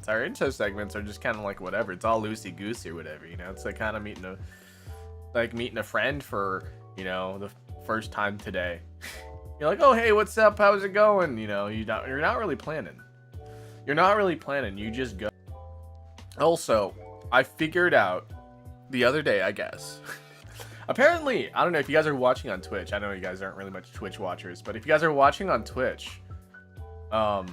segments. Our intro segments are just kind of like whatever. It's all loosey goosey or whatever, you know. It's like kind of meeting a friend for, you know, the first time today. You're like, oh hey, what's up? How's it going? You know, you're not really planning. You're not really planning. You just go. Also, I figured out the other day, I guess. Apparently, I don't know if you guys are watching on Twitch. I know you guys aren't really much Twitch watchers, but if you guys are watching on Twitch, if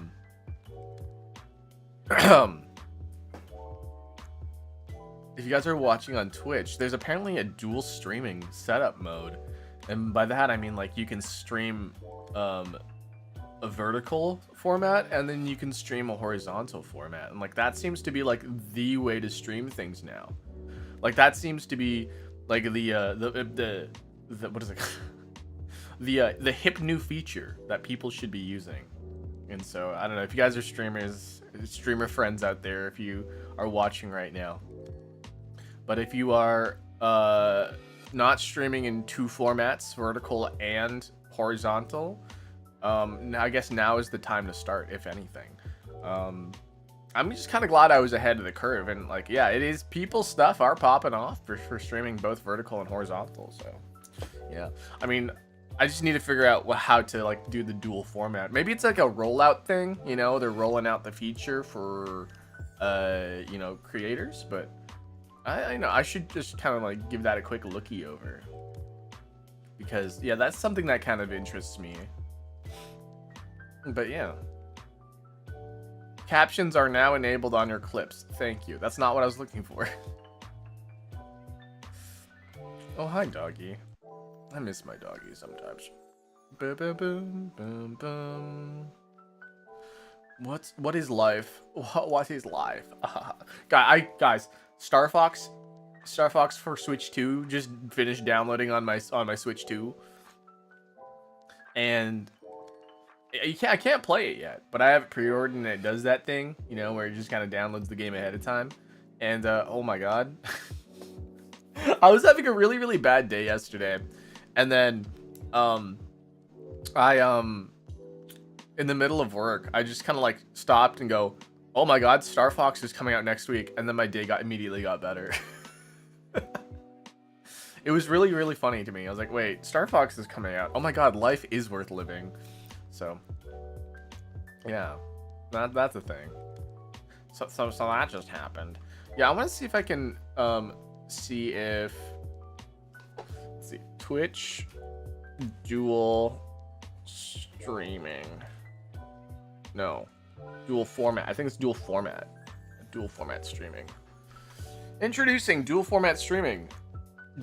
you guys are watching on Twitch, there's apparently a dual streaming setup mode. And by that, I mean, like, you can stream a vertical format, and then you can stream a horizontal format. And, like, that seems to be, like, the way to stream things now. Like, that seems to be, like, the what is it? the hip new feature that people should be using. And so, I don't know, if you guys are streamer friends out there, if you are watching right now. But if you are not streaming in two formats, vertical and horizontal, I guess now is the time to start, if anything. I'm just kind of glad I was ahead of the curve. And, like, yeah, it is, people's stuff are popping off for streaming both vertical and horizontal. So, yeah. I mean, I just need to figure out how to, like, do the dual format. Maybe it's like a rollout thing, you know? They're rolling out the feature for, you know, creators. But I know I should just kind of, like, give that a quick lookie over. Because, yeah, that's something that kind of interests me. But, yeah. Captions are now enabled on your clips. Thank you. That's not what I was looking for. Oh, hi, doggy. I miss my doggy sometimes. Boom, boom, boom, boom, boom. What is life? What is life? Guys, Star Fox for Switch 2 just finished downloading on my Switch 2, and I can't play it yet, but I have it pre-ordered, and it does that thing, you know, where it just kind of downloads the game ahead of time. And oh my god, I was having a really, really bad day yesterday, and then in the middle of work, I just kind of like stopped and go, oh my god, Star Fox is coming out next week, and then my day immediately got better. It was really, really funny to me. I was like, wait, Star Fox is coming out. Oh my god, life is worth living. So, yeah, that's a thing. So that just happened. Yeah, I want to see if I can see if, let's see, Twitch dual streaming. No, dual format. I think it's dual format. Dual format streaming. Introducing dual format streaming.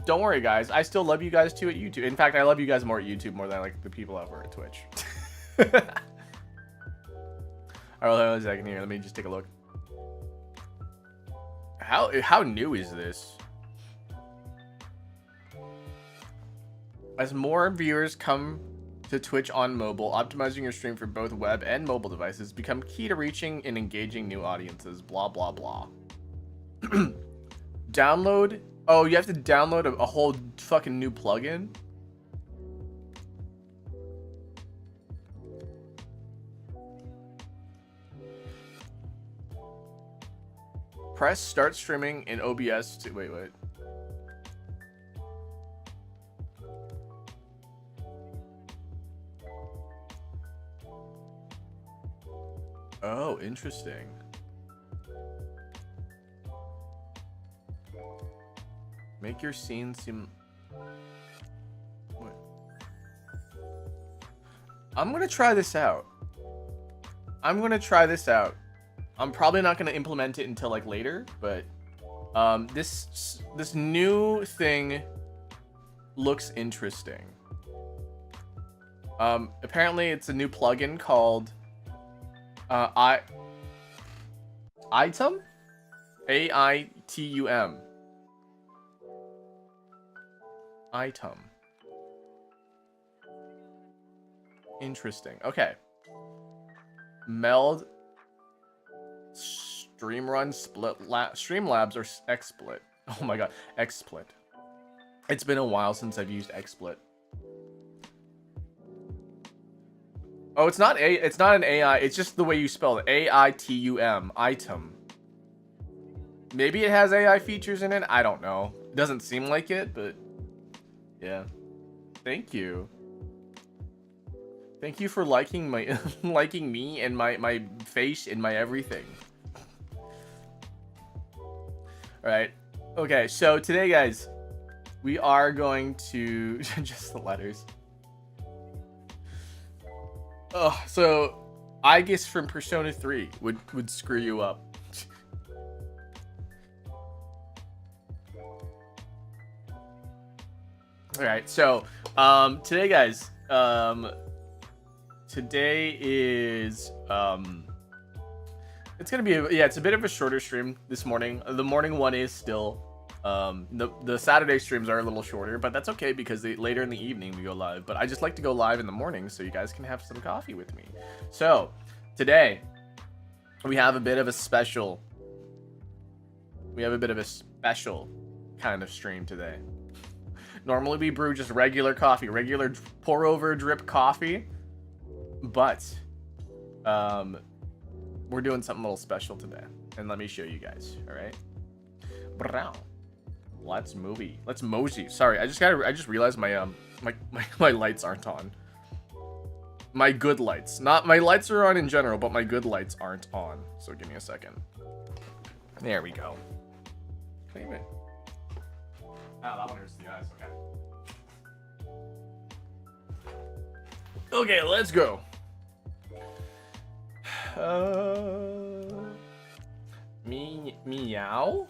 Don't worry, guys. I still love you guys too at YouTube. In fact, I love you guys more at YouTube more than I like the people over at Twitch. Alright, hold on a second here. Let me just take a look. How new is this? As more viewers come to Twitch on mobile, optimizing your stream for both web and mobile devices become key to reaching and engaging new audiences. Blah, blah, blah. Download. Oh, you have to download a whole fucking new plugin? Press start streaming in OBS to wait. Oh, interesting. Make your scene seem... What? I'm gonna try this out. I'm probably not gonna implement it until like later, but this new thing looks interesting. Apparently it's a new plugin called Item? AITUM. Item. Interesting. Okay. Meld Streamrun Streamlabs or XSplit. Oh my god, XSplit. It's been a while since I've used XSplit. Oh, it's not an AI, it's just the way you spell it. AITUM. Item. Maybe it has AI features in it. I don't know. It doesn't seem like it, but yeah. Thank you. Thank you for liking my liking me and my face and my everything. All right. Okay, so today, guys, we are going to just the letters. Oh, so I guess from Persona 3 would screw you up. All right, so today, guys, today is it's gonna be it's a bit of a shorter stream this morning. The morning one is still the Saturday streams are a little shorter, but that's okay because later in the evening we go live. But I just like to go live in the morning so you guys can have some coffee with me. So today we have a bit of a special. We have a bit of a special kind of stream today. Normally we brew just regular coffee, regular pour over drip coffee, but we're doing something a little special today, and let me show you guys. All right, let's mosey. Sorry, I just realized my my lights aren't on. My good lights, not my lights are on in general, but my good lights aren't on. So give me a second. There we go. Claim it. Oh, that one hurts the eyes. Okay. Okay, let's go. Meow.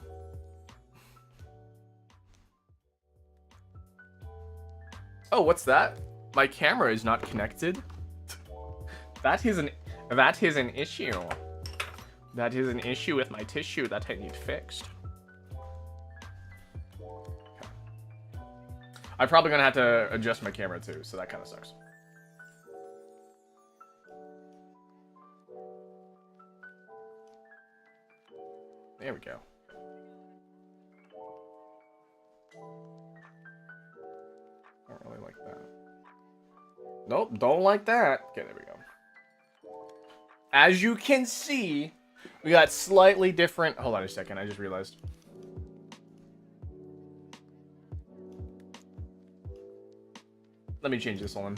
Oh, what's that? My camera is not connected. That is an issue. That is an issue with my tissue that I need fixed. I'm probably gonna have to adjust my camera too, so that kind of sucks. There we go. Don't really like that. Nope, don't like that. Okay, there we go. As you can see, we got slightly different. Hold on a second, I just realized. Let me change this one.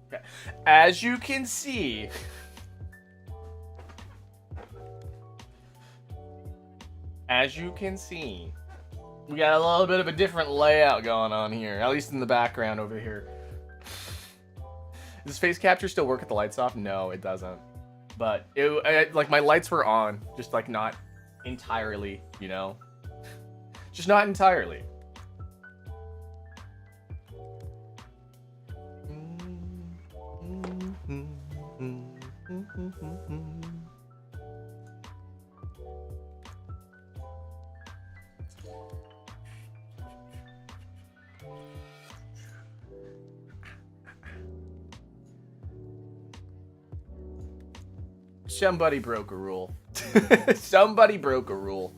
Okay. As you can see, we got a little bit of a different layout going on here, at least in the background over here. Does face capture still work with the lights off? No, it doesn't. But like my lights were on, just like not entirely, you know? Just not entirely. Somebody broke a rule. Somebody broke a rule.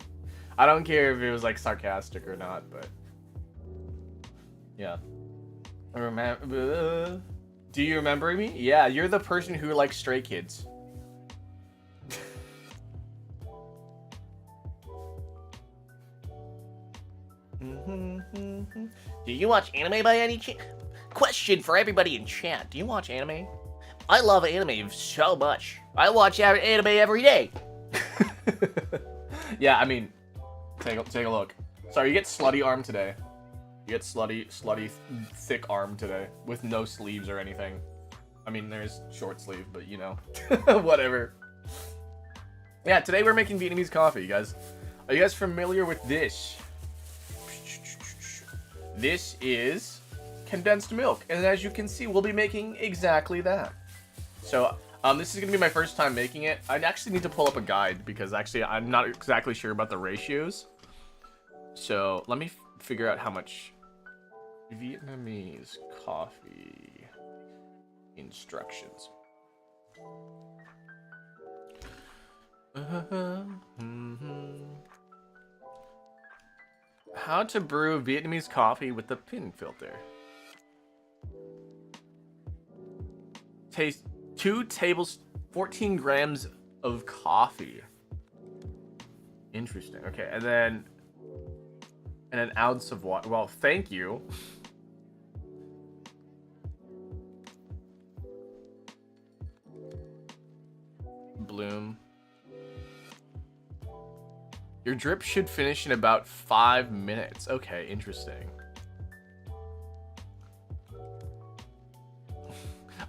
I don't care if it was like sarcastic or not, but yeah. Remember? Do you remember me? Yeah, you're the person who likes Stray Kids. Do you watch anime by any chance? Question for everybody in chat. Do you watch anime? I love anime so much. I watch anime every day. Yeah, I mean, take a look. Sorry, you get slutty arm today. You get slutty thick arm today with no sleeves or anything. I mean, there's short sleeve, but you know, whatever. Yeah, today we're making Vietnamese coffee, you guys. Are you guys familiar with this? This is condensed milk, and as you can see, we'll be making exactly that. So, this is gonna be my first time making it. I actually need to pull up a guide because actually I'm not exactly sure about the ratios. So let me figure out how much Vietnamese coffee instructions. How to brew Vietnamese coffee with the pin filter. Taste 14 grams of coffee. Interesting. Okay, and then an ounce of water. Well, thank you. Bloom. Your drip should finish in about 5 minutes. Okay, interesting.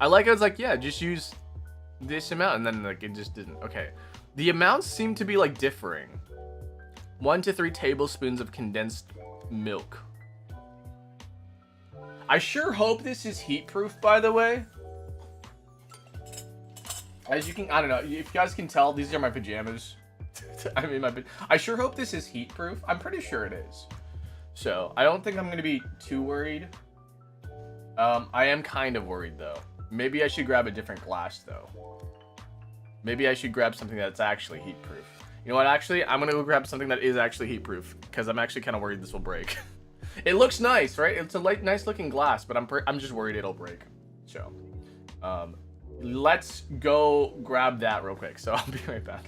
I like how it's like, yeah, just use this amount, and then like it just didn't. Okay. The amounts seem to be like differing. 1 to 3 tablespoons of condensed milk. I sure hope this is heat proof, by the way. As you can, I don't know, if you guys can tell, these are my pajamas. I mean, I sure hope this is heat proof. I'm pretty sure it is. So, I don't think I'm going to be too worried. I am kind of worried, though. Maybe I should grab a different glass, though. Maybe I should grab something that's actually heat proof. You know what, actually, I'm going to go grab something that is actually heat proof, because I'm actually kind of worried this will break. It looks nice, right? It's a nice looking glass, but I'm just worried it'll break. So, let's go grab that real quick. So I'll be right back.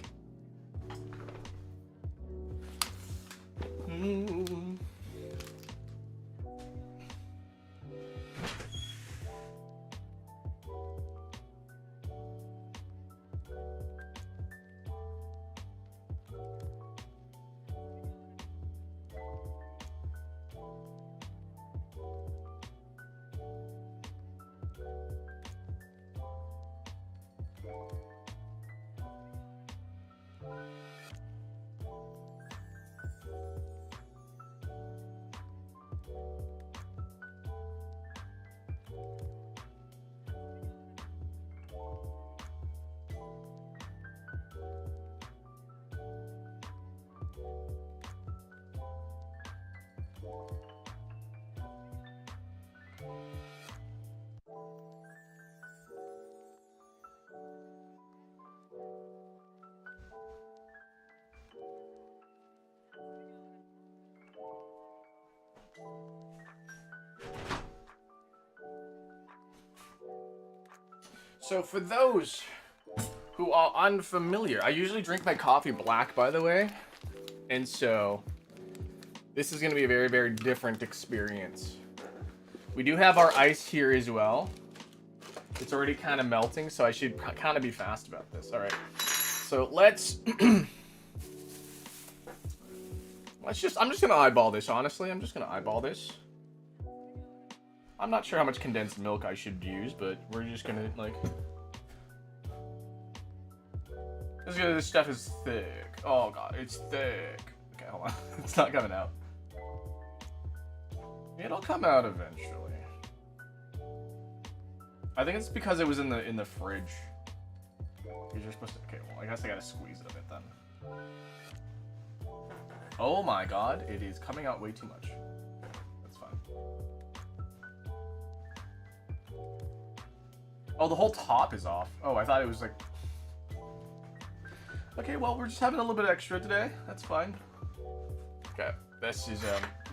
So for those who are unfamiliar, I usually drink my coffee black, by the way. And so this is going to be a very, very different experience. We do have our ice here as well. It's already kind of melting, so I should kind of be fast about this. All right. So let's I'm just going to eyeball this, honestly. I'm just going to eyeball this. I'm not sure how much condensed milk I should use, but we're just going to, like... This stuff is thick. Oh, God, it's thick. Okay, hold on. It's not coming out. It'll come out eventually. I think it's because it was in the fridge. Because you're supposed to... Okay, well, I guess I gotta squeeze it a bit then. Oh my God, it is coming out way too much. That's fine. Oh, the whole top is off. Oh, I thought it was like... Okay, well, we're just having a little bit extra today. That's fine. Okay, this is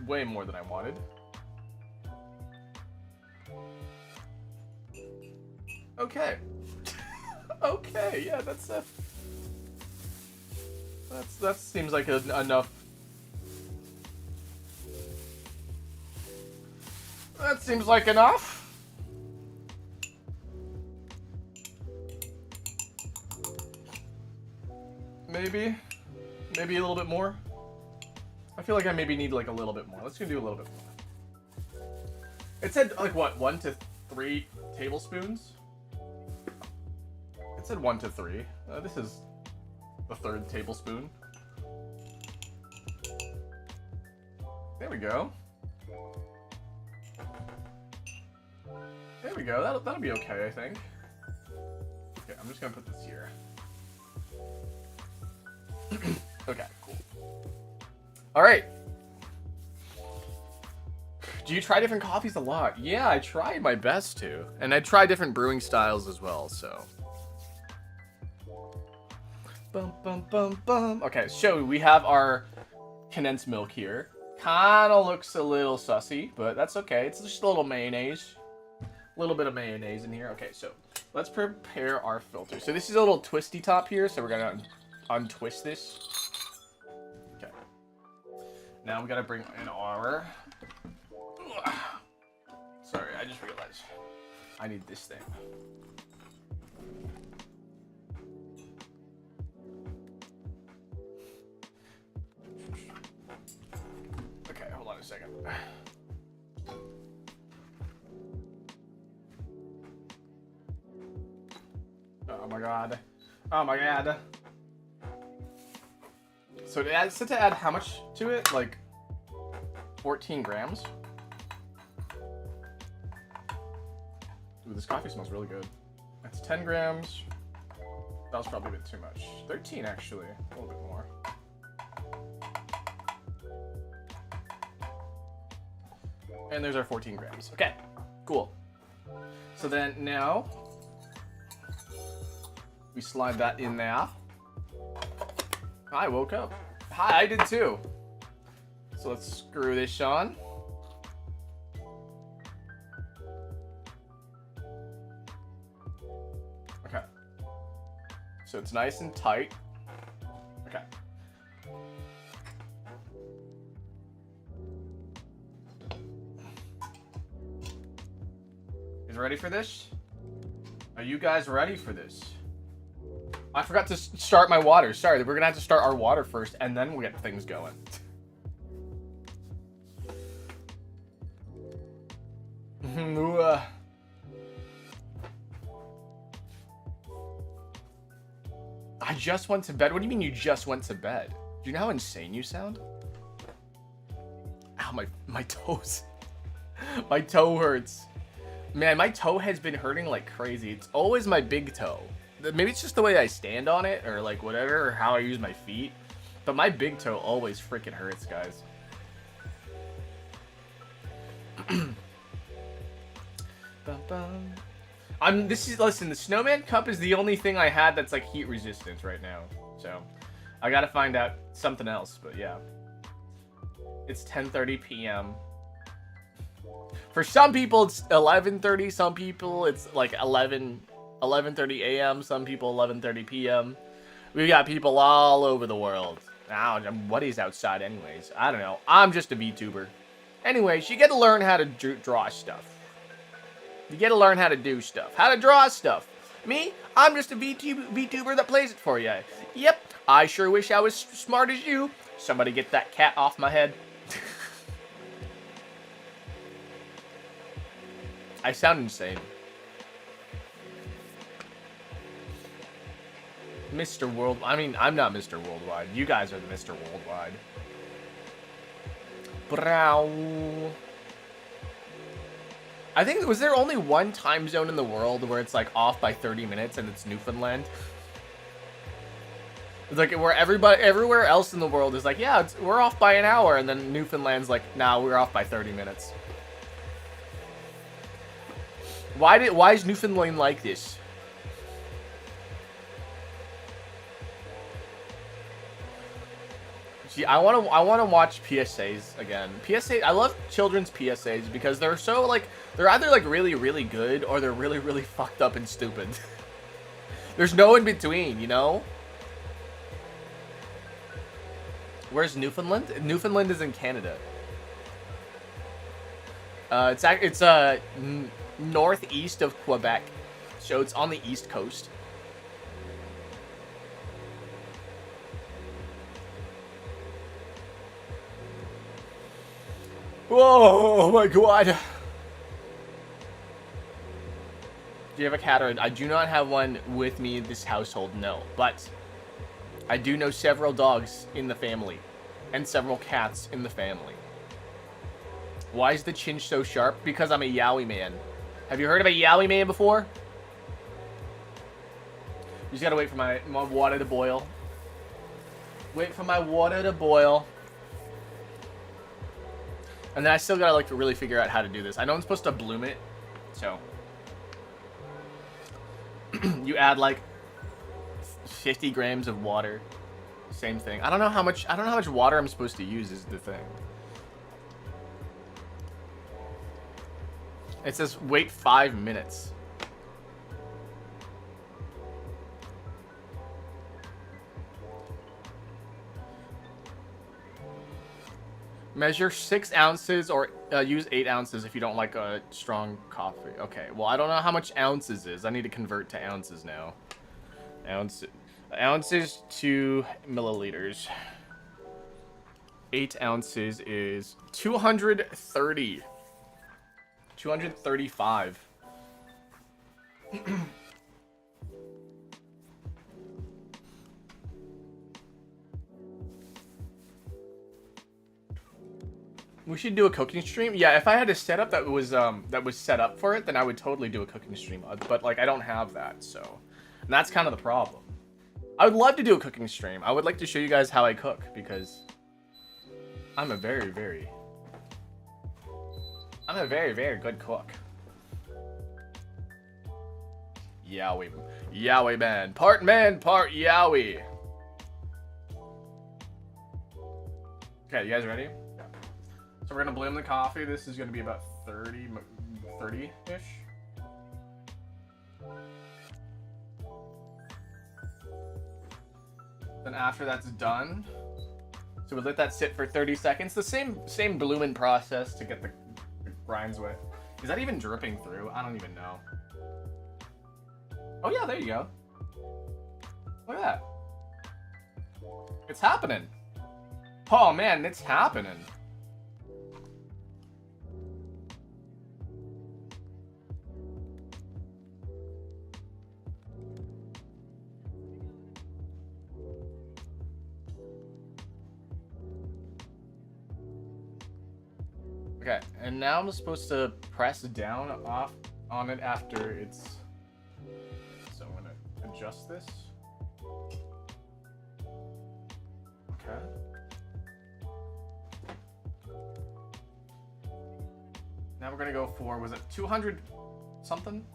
way more than I wanted. Okay. Okay, yeah, that seems like enough. That seems like enough. Maybe a little bit more. I feel like I maybe need like a little bit more. Let's go do a little bit more. It said like what, 1 to 3 tablespoons? It said 1 to 3. This is the 3rd tablespoon. There we go. There we go. That'll be okay, I think. Okay, I'm just gonna put this here. Okay, cool. All right. Do you try different coffees a lot? Yeah, I try my best to. And I try different brewing styles as well, so. Bum, Bum, bum, bum. Okay, so we have our condensed milk here. Kinda looks a little sussy, but that's okay. It's just a little mayonnaise. A little bit of mayonnaise in here. Okay, so let's prepare our filter. So this is a little twisty top here, so we're gonna untwist this. Okay. Now we gotta bring in our... Sorry, I just realized I need this thing. Okay, hold on a second. Oh my god. Oh my god. So to add how much to it? Like 14 grams? Ooh, this coffee smells really good. That's 10 grams. That was probably a bit too much. 13 actually, a little bit more. And there's our 14 grams. Okay, cool. So then now, we slide that in there. I woke up. Hi, I did too. So let's screw this on. Okay. So it's nice and tight. Okay. You ready for this? Are you guys ready for this? I forgot to start my water. Sorry, we're gonna have to start our water first, and then we'll get things going. I just went to bed. What do you mean you just went to bed? Do you know how insane you sound? Ow, my toes. My toe hurts. Man, my toe has been hurting like crazy. It's always my big toe. Maybe it's just the way I stand on it, or like whatever, or how I use my feet. But my big toe always freaking hurts, guys. Listen, the snowman cup is the only thing I had that's like heat resistant right now. So I gotta find out something else, but yeah. It's 10:30 p.m. For some people it's 11:30, some people it's like 11:30 a.m., some people 11:30 p.m. We got people all over the world. What is outside anyways? I don't know. I'm just a VTuber. Anyways, you get to learn how to draw stuff. You get to learn how to do stuff. How to draw stuff. Me? I'm just a VTuber that plays it for you. Yep. I sure wish I was smart as you. Somebody get that cat off my head. I sound insane. Mr. World... I mean, I'm not Mr. Worldwide. You guys are the Mr. Worldwide. Brow. I think, was there only one time zone in the world where it's like off by 30 minutes and it's Newfoundland? It's like where everywhere else in the world is like, yeah, we're off by an hour, and then Newfoundland's like, nah, we're off by 30 minutes. Why is Newfoundland like this? Gee, I wanna watch PSAs again. I love children's PSAs because they're so like, they're either like really, really good or they're really, really fucked up and stupid. There's no in between, you know? Where's Newfoundland? Newfoundland is in Canada. It's northeast of Quebec, so it's on the east coast. Whoa, oh my god. Do you have a cat? Or I do not have one with me in this household, no. But I do know several dogs in the family and several cats in the family. Why is the chin so sharp? Because I'm a Yowie man. Have you heard of a Yowie man before? You just gotta wait for my water to boil. Wait for my water to boil. And then I still gotta like really figure out how to do this. I know I'm supposed to bloom it, so you add like 50 grams of water. Same thing. I don't know how much water I'm supposed to use is the thing. It says wait 5 minutes. Measure 6 ounces or use 8 ounces if you don't like a strong coffee. Okay, well, I don't know how much ounces is. I need to convert to ounces now. Ounces to milliliters. 8 ounces is 230. 235. We should do a cooking stream. Yeah, if I had a setup that was set up for it, then I would totally do a cooking stream. But like I don't have that, so and that's kind of the problem. I would love to do a cooking stream. I would like to show you guys how I cook because I'm a very, very good cook. Yowie. Yowie man, part Yowie. Okay, you guys ready? So we're gonna blend the coffee. This is gonna be about 30-ish. Then after that's done, so we let that sit for 30 seconds. The same blooming process to get the grinds wet. Is that even dripping through? I don't even know. Oh yeah, there you go. Look at that. It's happening. Oh man, it's happening. Okay, and now I'm supposed to press down off on it after it's... So I'm gonna adjust this. Okay. Now we're gonna go for, was it 200 something?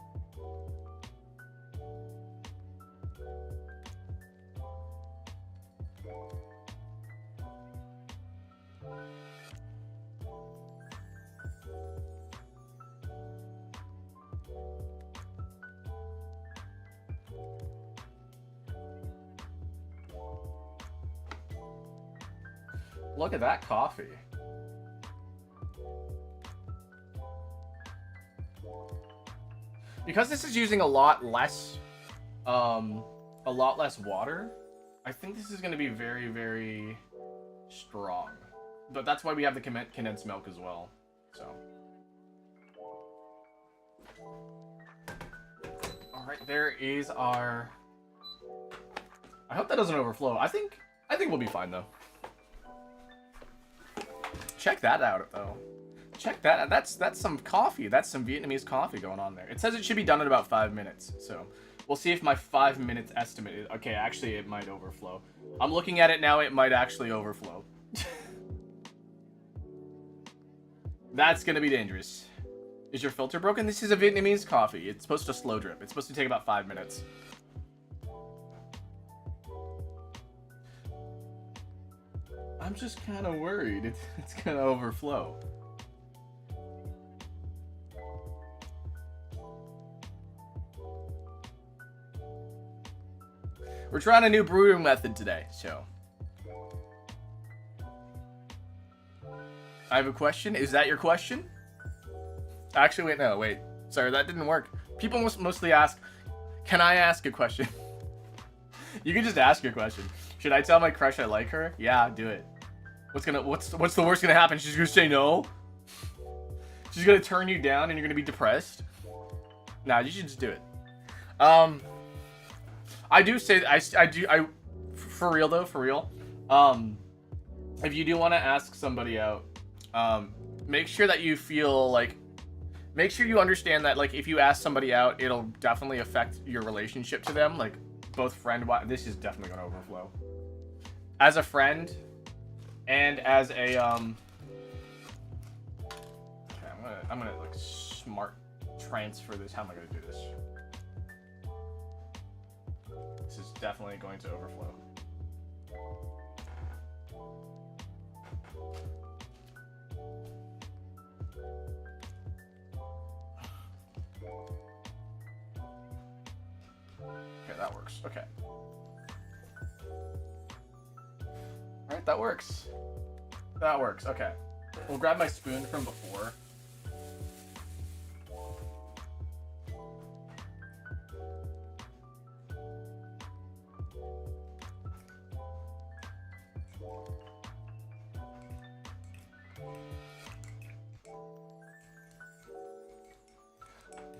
Look at that coffee. Because this is using a lot less water, I think this is going to be very, very strong. But that's why we have the condensed milk as well. So. All right, there is our. I hope that doesn't overflow. I think we'll be fine though. Check that out, though. Check that out. That's some coffee. That's some Vietnamese coffee going on there. It says it should be done in about 5 minutes. So we'll see if my 5 minutes estimate is... Okay, actually, it might overflow. I'm looking at it now. It might actually overflow. That's going to be dangerous. Is your filter broken? This is a Vietnamese coffee. It's supposed to slow drip. It's supposed to take about 5 minutes. I'm just kind of worried it's going to overflow. We're trying a new brewing method today, so. I have a question. Is that your question? Actually, wait, no, wait. Sorry, that didn't work. People mostly ask, can I ask a question? You can just ask your question. Should I tell my crush I like her? Yeah, do it. What's the worst gonna happen? She's gonna say no? She's gonna turn you down and you're gonna be depressed? Nah, you should just do it. I do say for real though, for real. If you do want to ask somebody out, make sure that you feel like, make sure you understand that like if you ask somebody out, it'll definitely affect your relationship to them. Like both this is definitely gonna overflow. As a friend, and as a okay, I'm gonna like smart transfer this. How am I gonna do this? This is definitely going to overflow. Okay, that works. Okay. Alright, that works. That works. Okay. We'll grab my spoon from before.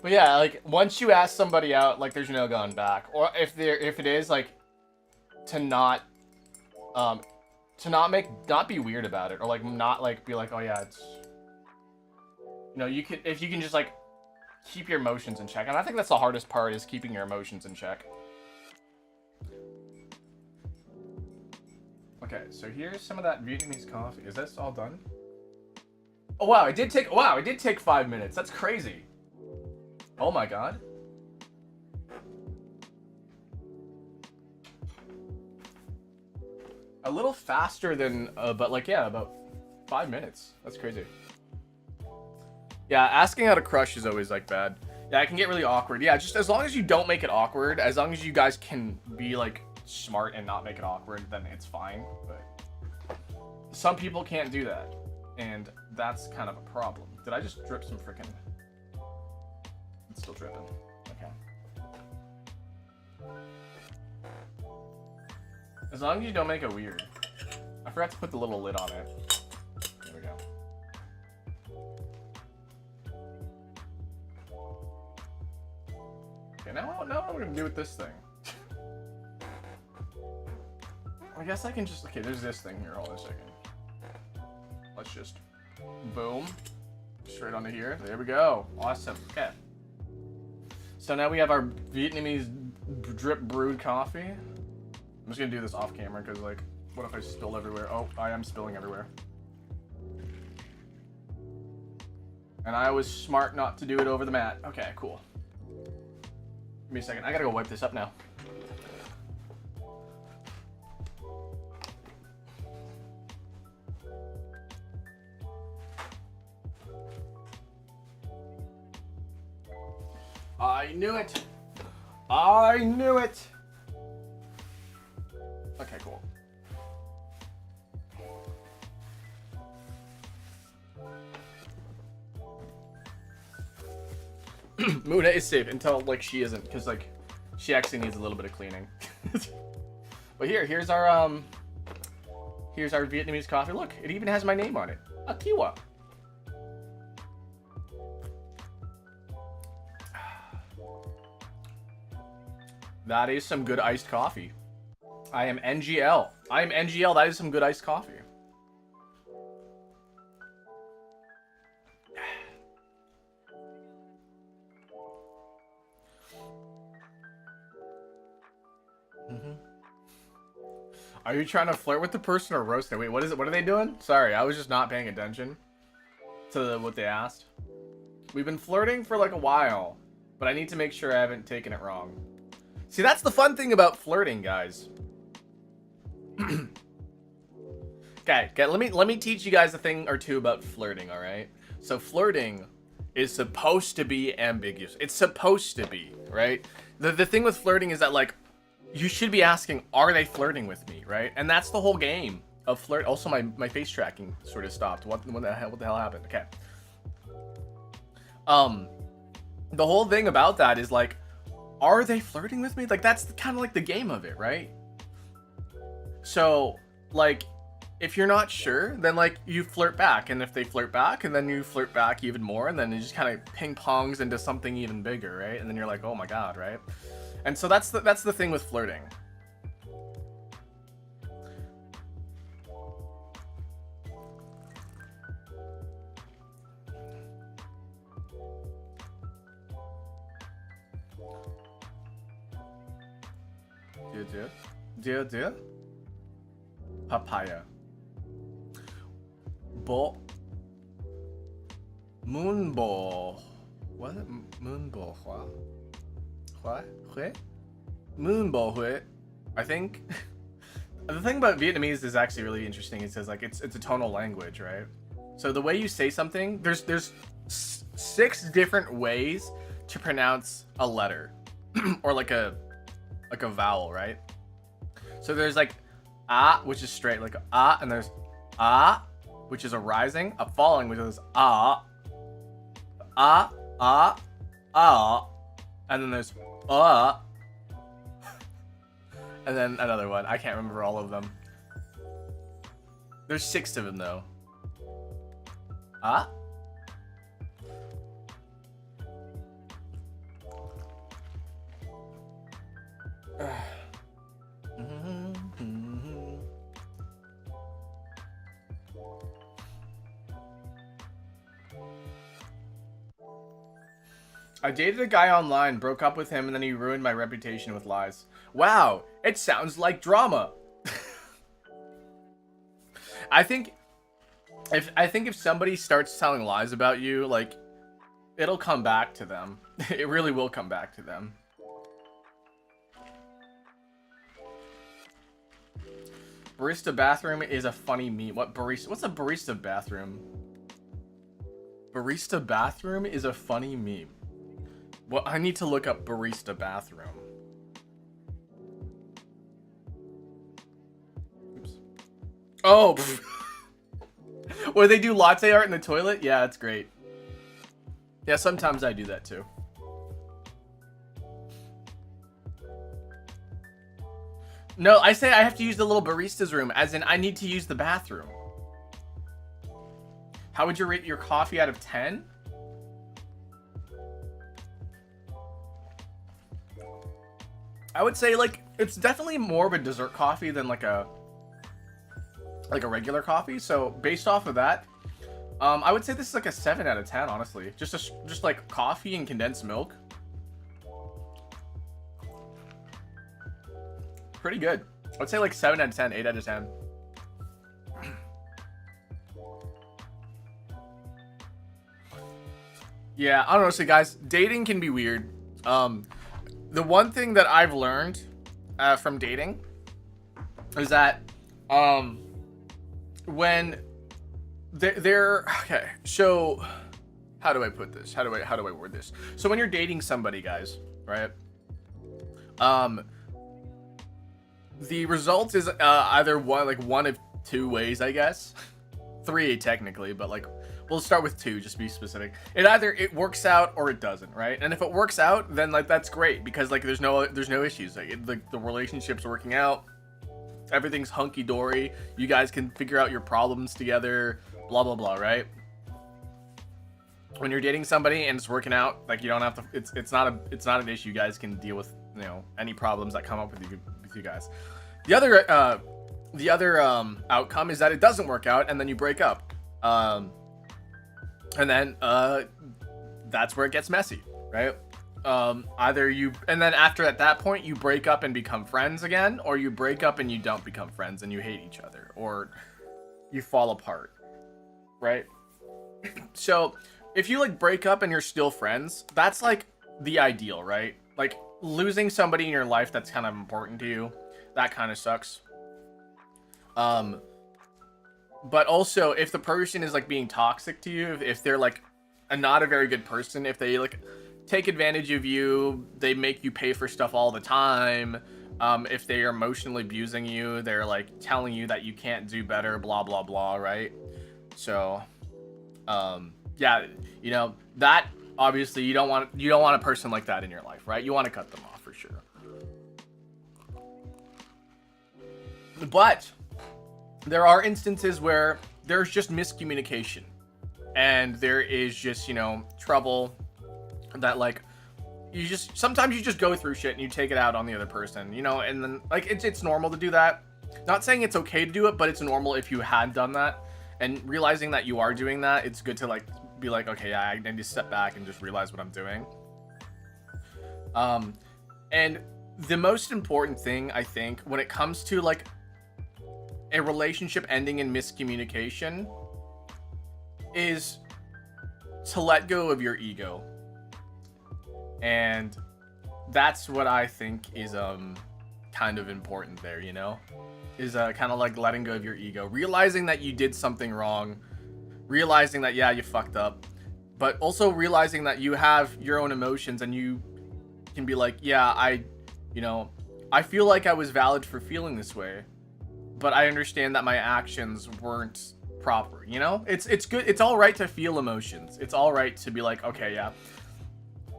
But yeah, like once you ask somebody out, like there's no going back. Or if it is like to not not be weird about it, or like not like be like, oh yeah, it's, you know, you could, if you can just like keep your emotions in check. And I think that's the hardest part, is keeping your emotions in check. Okay, so here's some of that Vietnamese coffee. Is this all done? Oh wow, it did take 5 minutes. That's crazy. Oh my god. A little faster than, but like, yeah, about 5 minutes. That's crazy. Yeah, asking out a crush is always like bad. Yeah, it can get really awkward. Yeah, just as long as you don't make it awkward, as long as you guys can be like smart and not make it awkward, then it's fine. But some people can't do that, and that's kind of a problem. Did I just drip some freaking? It's still dripping. Okay. As long as you don't make it weird. I forgot to put the little lid on it. There we go. Okay, now what am I gonna do with this thing? I guess I can just, okay, there's this thing here. Hold on a second. Let's just, boom. Straight onto here. There we go. Awesome. Okay. So now we have our Vietnamese drip brewed coffee. I'm just gonna do this off camera because, like, what if I spill everywhere? Oh, I am spilling everywhere. And I was smart not to do it over the mat. Okay, cool. Give me a second. I gotta go wipe this up now. I knew it. I knew it. Okay, cool. Muna is safe until, like, she isn't, because, like, she actually needs a little bit of cleaning. But here's our Vietnamese coffee. Look, it even has my name on it. Akiwa. That is some good iced coffee. I am NGL. I am NGL. That is some good iced coffee. Are you trying to flirt with the person or roast them? Wait, what is it? What are they doing? Sorry, I was just not paying attention to what they asked. We've been flirting for like a while, but I need to make sure I haven't taken it wrong. See, that's the fun thing about flirting, guys. Okay, let me teach you guys a thing or two about flirting, all right? So flirting is supposed to be ambiguous. It's supposed to be, right? The thing with flirting is that, like, you should be asking, are they flirting with me, right? And that's the whole game of flirt. Also, my face tracking sort of stopped. What the hell happened? Okay. The whole thing about that is, like, are they flirting with me? Like, that's kind of like the game of it, right? So, like, if you're not sure, then, like, you flirt back, and if they flirt back, and then you flirt back even more, and then it just kind of ping-pongs into something even bigger, right? And then you're like, oh my god, right? And so that's the thing with flirting. Dear. Papaya. Moonball. What? Moonball. What? Moon Bo Hui, I think. The thing about Vietnamese is actually really interesting. It says like it's a tonal language, right? So the way you say something, there's 6 different ways to pronounce a letter, or like a vowel, right? So there's like ah, which is straight, like ah, and there's ah, which is a rising, a falling, which is ah, ah, ah, ah, and then there's ah, and then another one. I can't remember all of them. There's 6 of them though. Ah. I dated a guy online, broke up with him, and then he ruined my reputation with lies. Wow, it sounds like drama. I think if somebody starts telling lies about you, like, it'll come back to them. It really will come back to them. Barista bathroom is a funny meme. What's a barista bathroom? Barista bathroom is a funny meme. Well, I need to look up barista bathroom. Oops. Oh, where they do latte art in the toilet? Yeah, that's great. Yeah, sometimes I do that too. No, I say I have to use the little barista's room, as in I need to use the bathroom. How would you rate your coffee out of 10? I would say, like, it's definitely more of a dessert coffee than like a regular coffee. So based off of that, I would say this is like a 7 out of 10, honestly. Just like coffee and condensed milk. Pretty good. I'd say like 7 out of 10, 8 out of 10. Yeah, I don't know. So guys, dating can be weird. The one thing that I've learned from dating is that when they're okay, so how do I put this? How do I word this? So when you're dating somebody, guys, right? The result is either one of 2 ways, I guess. 3 technically, but like we'll start with 2, just to be specific. It works out or it doesn't, right? And if it works out, then like that's great, because like there's no issues. Like the relationship's working out, everything's hunky dory. You guys can figure out your problems together, blah blah blah, right? When you're dating somebody and it's working out, like you don't have to. It's not an issue. You guys can deal with any problems that come up with you guys. The other outcome is that it doesn't work out and then you break up. And then that's where it gets messy, right? And then after at that point you break up and become friends again, or you break up and you don't become friends and you hate each other, or you fall apart, right? So if you like break up and you're still friends, that's like the ideal, right? Like losing somebody in your life that's kind of important to you, that kind of sucks. But also if the person is like being toxic to you, if they're like not a very good person, if they like take advantage of you, they make you pay for stuff all the time, if they are emotionally abusing you, they're like telling you that you can't do better, blah blah blah, right? So yeah, that obviously you don't want a person like that in your life, right? You want to cut them off for sure. But there are instances where there's just miscommunication and there is just trouble that like sometimes you just go through shit and you take it out on the other person, and then like it's normal to do that. Not saying it's okay to do it, but it's normal if you had done that. And realizing that you are doing that, it's good to like be like, okay, yeah, I need to step back and just realize what I'm doing. And the most important thing, I think, when it comes to like a relationship ending in miscommunication, is to let go of your ego and that's what I think is kind of important there, you know? Is kind of like letting go of your ego, realizing that you did something wrong, realizing that yeah, you fucked up, but also realizing that you have your own emotions and you can be like, yeah, you know, I feel like I was valid for feeling this way, but I understand that my actions weren't proper, you know? It's good. It's all right to feel emotions. It's all right to be like, okay, yeah,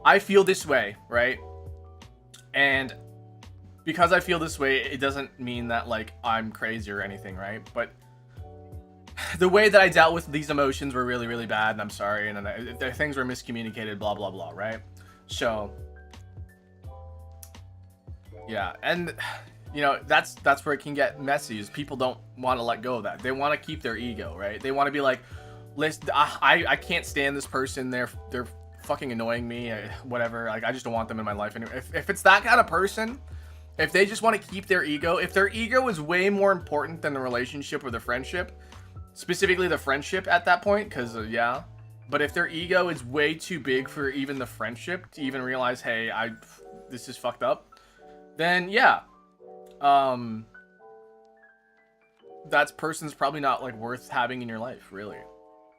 I feel this way, right? And because I feel this way, it doesn't mean that like I'm crazy or anything, right? But the way that I dealt with these emotions were really, really bad, and I'm sorry, and things were miscommunicated, blah, blah, blah, right? So, yeah, and you know, that's where it can get messy, is people don't want to let go of that. They want to keep their ego, right? They want to be like, listen, I can't stand this person, they're fucking annoying me, whatever, like I just don't want them in my life anymore. If it's that kind of person, if they just want to keep their ego, if their ego is way more important than the relationship or the friendship, specifically the friendship at that point, because yeah, but if their ego is way too big for even the friendship to even realize, hey, this is fucked up, then yeah, that person's probably not like worth having in your life, really.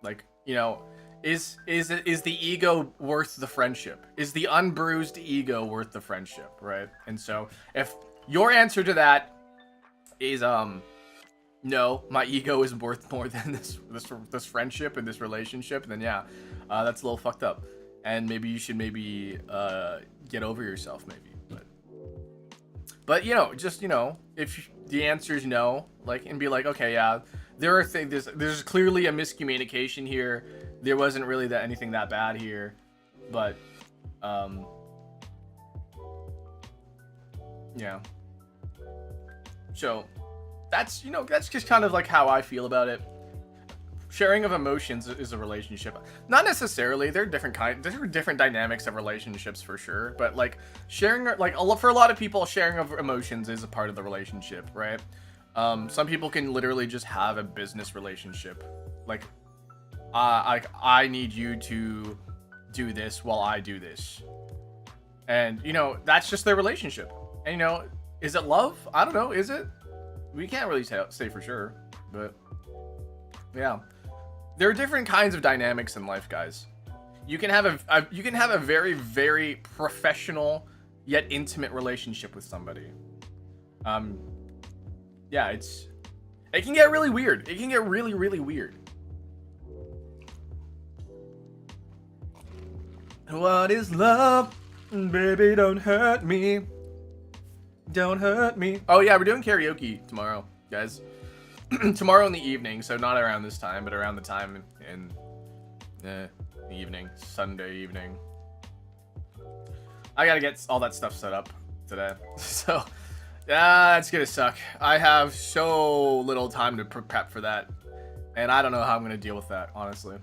Like, you know, is the ego worth the friendship? Is the unbruised ego worth the friendship, right? And so if your answer to that is no, my ego is worth more than this friendship and this relationship, then yeah, that's a little fucked up, and maybe you should get over yourself, maybe. But you know, just, you know, if the answer is no, like, and be like, okay, yeah, there are things, there's clearly a miscommunication here. There wasn't really anything that bad here, but yeah. So that's, you know, that's just kind of like how I feel about it. Sharing of emotions is a relationship. Not necessarily. There are different dynamics of relationships for sure. But like sharing, like for a lot of people, sharing of emotions is a part of the relationship, right? Some people can literally just have a business relationship. Like, I need you to do this while I do this. And, you know, that's just their relationship. And, you know, is it love? I don't know. Is it? We can't really say for sure. But, yeah. There are different kinds of dynamics in life, guys. You can have a very, very professional yet intimate relationship with somebody. Yeah, it can get really weird. It can get really, really weird. What is love? Baby, don't hurt me. Don't hurt me. Oh yeah, we're doing karaoke tomorrow, guys. Tomorrow in the evening, so not around this time, but around the time in the evening, Sunday evening. I gotta get all that stuff set up today, so that's gonna suck. I have so little time to prep for that, and I don't know how I'm gonna deal with that, honestly.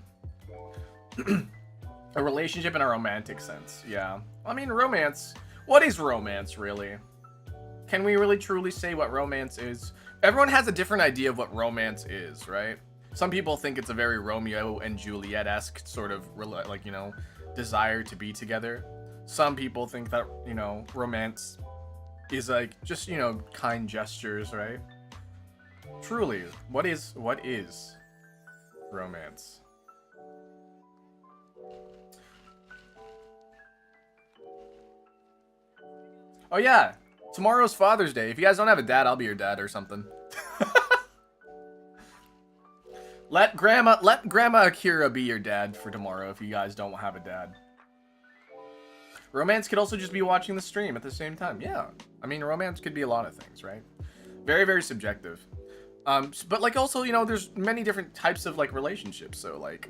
A relationship in a romantic sense, yeah. I mean, romance. What is romance, really? Can we really truly say what romance is? Everyone has a different idea of what romance is, right? Some people think it's a very Romeo and Juliet-esque sort of, like, you know, desire to be together. Some people think that, you know, romance is like just, you know, kind gestures, right? Truly, what is romance? Oh yeah, tomorrow's Father's Day. If you guys don't have a dad, I'll be your dad or something. Let Grandma Akira be your dad for tomorrow if you guys don't have a dad. Romance could also just be watching the stream at the same time. Yeah, I mean, romance could be a lot of things, right? Very, very subjective. But like also, you know, there's many different types of like relationships. So like,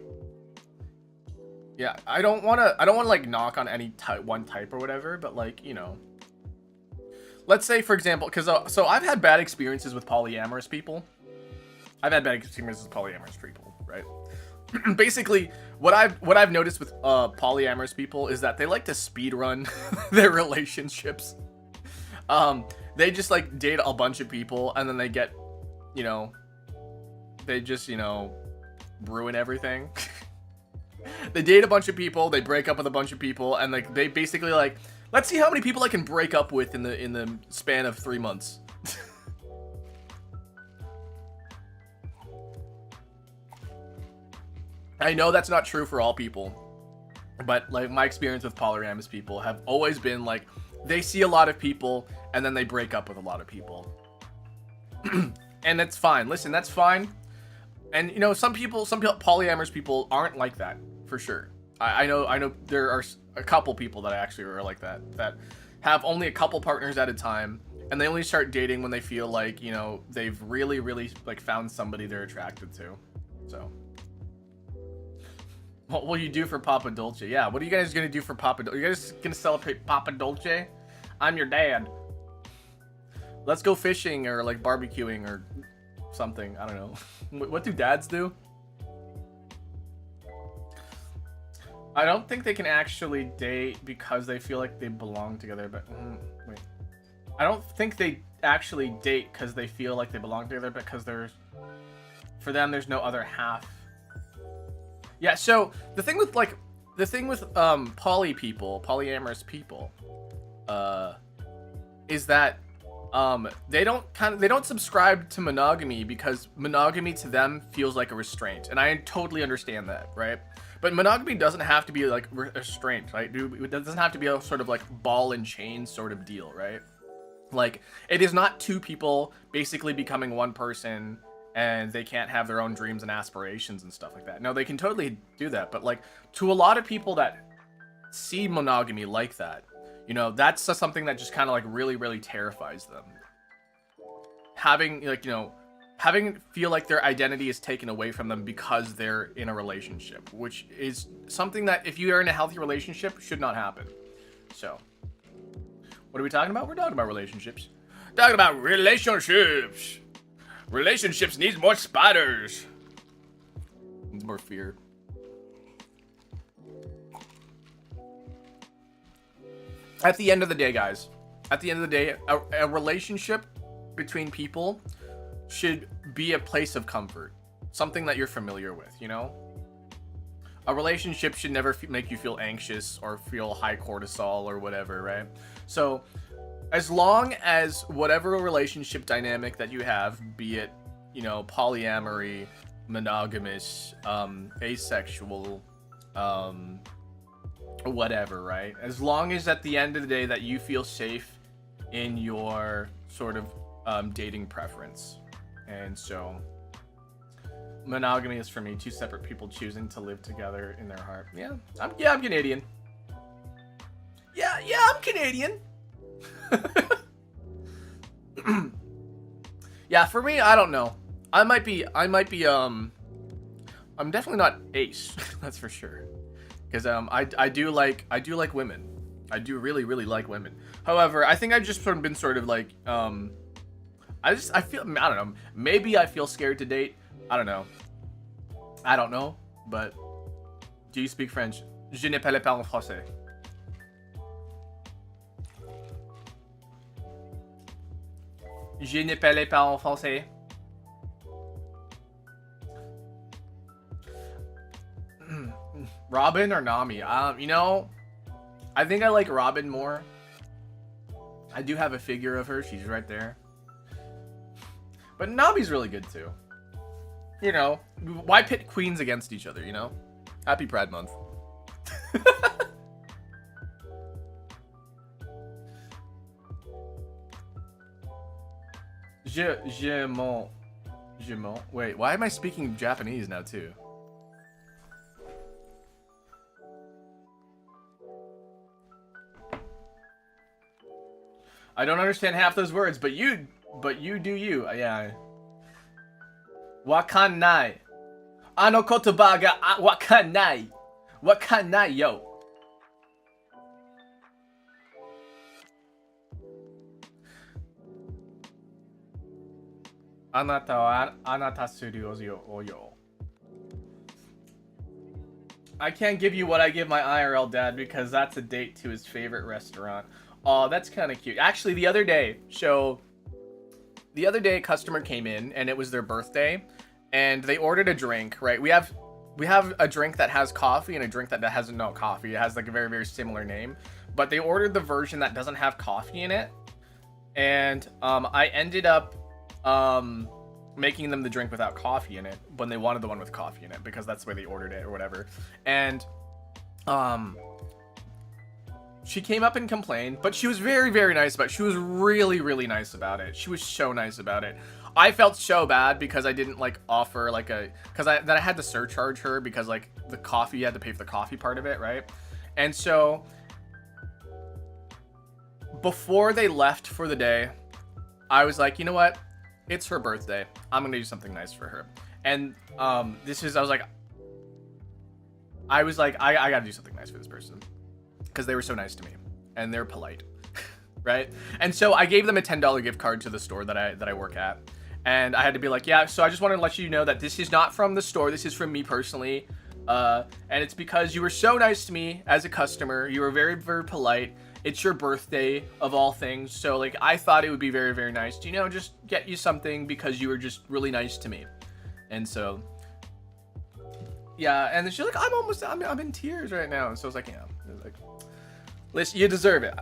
yeah, I don't want to like knock on any one type or whatever, but like, you know, let's say for example, because so I've had bad experiences with polyamorous people. Right? Basically, what I've noticed with polyamorous people is that they like to speed run their relationships. They just like date a bunch of people and then they get, you know, they just, you know, ruin everything. They date a bunch of people, they break up with a bunch of people, and like they basically like Let's see how many people I can break up with in the span of 3 months. I know that's not true for all people, but like my experience with polyamorous people have always been like they see a lot of people and then they break up with a lot of people. And that's fine. Listen, that's fine. And you know, some polyamorous people aren't like that for sure. I know there are a couple people that actually are like that have only a couple partners at a time, and they only start dating when they feel like, you know, they've really like found somebody they're attracted to. So what will you do for Papa Dolce? Yeah, what are you guys gonna do for Papa Dolce? Are you guys gonna celebrate Papa Dolce? I'm your dad. Let's go fishing or like barbecuing or something. I don't know. What do dads do? I don't think they can actually date because they feel like they belong together, but wait. I don't think they actually date because they feel like they belong together, because for them there's no other half. Yeah, so the thing with polyamorous people is that they don't subscribe to monogamy because monogamy to them feels like a restraint, and I totally understand that, right? But monogamy doesn't have to be like a restraint, right? It doesn't have to be a sort of like ball and chain sort of deal, right? Like, it is not two people basically becoming one person and they can't have their own dreams and aspirations and stuff like that. No, they can totally do that, but like to a lot of people that see monogamy like that, you know, that's something that just kind of like really, really terrifies them. Having like, you know, feel like their identity is taken away from them because they're in a relationship, which is something that if you are in a healthy relationship should not happen. So, what are we talking about? We're talking about relationships. Talking about relationships. Relationships needs more spiders. Needs more fear. At the end of the day, guys, at the end of the day, a relationship between people should be a place of comfort. Something that you're familiar with, you know? A relationship should never make you feel anxious or feel high cortisol or whatever, right? So, as long as whatever relationship dynamic that you have, be it, you know, polyamory, monogamous, asexual, whatever, right? As long as at the end of the day that you feel safe in your sort of dating preference. And so monogamy is for me two separate people choosing to live together in their heart. Yeah, I'm Canadian. Yeah, I'm Canadian. Yeah, for me, I don't know. I might be I'm definitely not ace, that's for sure. Because I do like women. I do really, really like women. However, I think I've just sort of been sort of like I don't know. Maybe I feel scared to date. I don't know. But do you speak French? Je ne parle pas en français. Je ne parle pas en français. Robin or Nami? You know, I think I like Robin more. I do have a figure of her. She's right there. But Nami's really good too. You know, why pit queens against each other, you know? Happy Pride Month. Je m'en. Wait, why am I speaking Japanese now too? I don't understand half those words, but you do you. Yeah. Wakanai. Ano kotoba ga wakanai. Wakanai yo. Anata wa anata suru oyo. I can't give you what I give my IRL dad because that's a date to his favorite restaurant. Oh, that's kind of cute. Actually, the other day, a customer came in and it was their birthday and they ordered a drink, right? We have a drink that has coffee and a drink that has no coffee. It has like a very, very similar name. but they ordered the version that doesn't have coffee in it. And I ended up making them the drink without coffee in it when they wanted the one with coffee in it, because that's the way they ordered it or whatever. And she came up and complained, but she was very, very nice about it. She was really, really nice about it. She was so nice about it. I felt so bad because I didn't like offer like I had to surcharge her because like the coffee, you had to pay for the coffee part of it, right? And so before they left for the day, I was like, you know what? It's her birthday. I'm gonna do something nice for her. And I was like, I gotta do something nice for this person because they were so nice to me and they're polite, right? And so I gave them a $10 gift card to the store that I work at. And I had to be like, yeah, so I just wanted to let you know that this is not from the store. This is from me personally. And it's because you were so nice to me as a customer. You were very, very polite. It's your birthday of all things. So like, I thought it would be very, very nice to, you know, just get you something because you were just really nice to me. And so, yeah. And then she's like, I'm in tears right now. And so I was like, yeah, I was like, listen, you deserve it.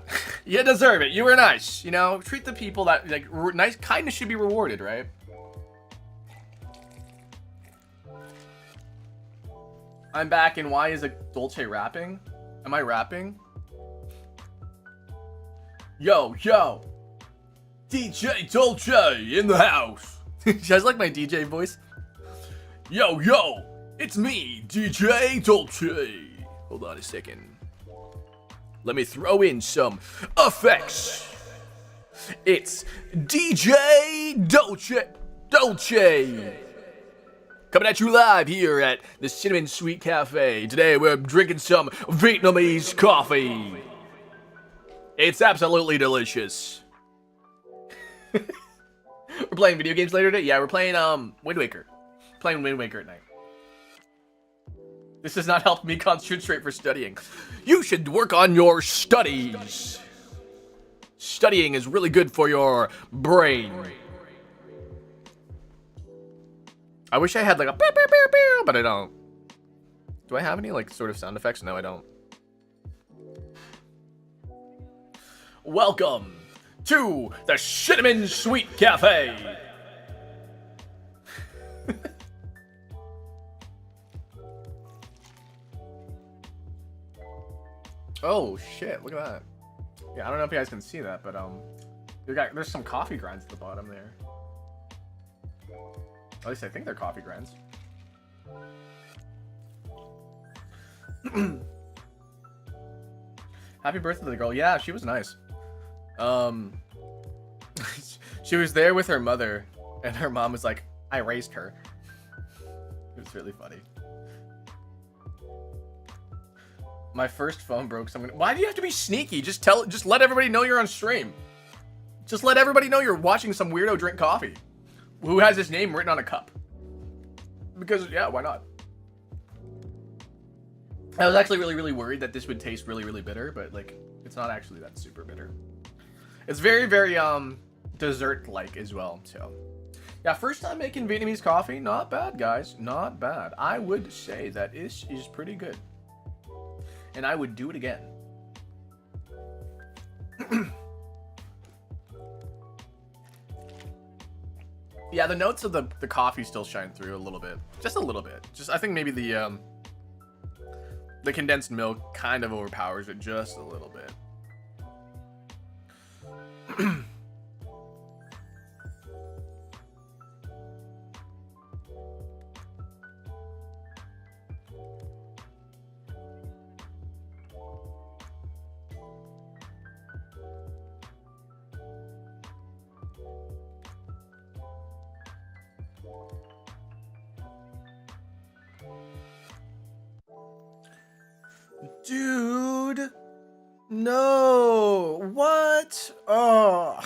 You deserve it. You were nice. You know, treat the people that like nice. Kindness should be rewarded, right? I'm back, and why is a Dolce rapping? Am I rapping? Yo, DJ Dolce in the house. She has like my DJ voice. Yo, it's me, DJ Dolce. Hold on a second. Let me throw in some effects. It's DJ Dolce. Coming at you live here at the Cinnamon Sweet Cafe. Today we're drinking some Vietnamese coffee. It's absolutely delicious. We're playing video games later today? Yeah, we're playing Wind Waker. Playing Wind Waker at night. This has not helped me concentrate for studying. You should work on your studies. Studying is really good for your brain. I wish I had like a pew, pew, pew, pew, but I don't. Do I have any like sort of sound effects? No, I don't. Welcome to the Cinnamon Sweet Cafe. Oh shit, look at that. Yeah, I don't know if you guys can see that, but there's some coffee grinds at the bottom there. At least I think they're coffee grinds. Happy birthday to the girl. Yeah, she was nice. She was there with her mother, and her mom was like, I raised her. It was really funny. My first phone broke, so why do you have to be sneaky? Just let everybody know you're on stream. Just let everybody know you're watching some weirdo drink coffee who has his name written on a cup. Because, yeah, why not? I was actually really, really worried that this would taste really, really bitter, but, like, it's not actually that super bitter. It's very, very, dessert-like as well, so. Yeah, first time making Vietnamese coffee, not bad, guys. Not bad. I would say that is pretty good. And I would do it again. Yeah, the notes of the coffee still shine through a little bit. Just a little bit. Just I think maybe the condensed milk kind of overpowers it just a little bit. Dude, no, what? Oh.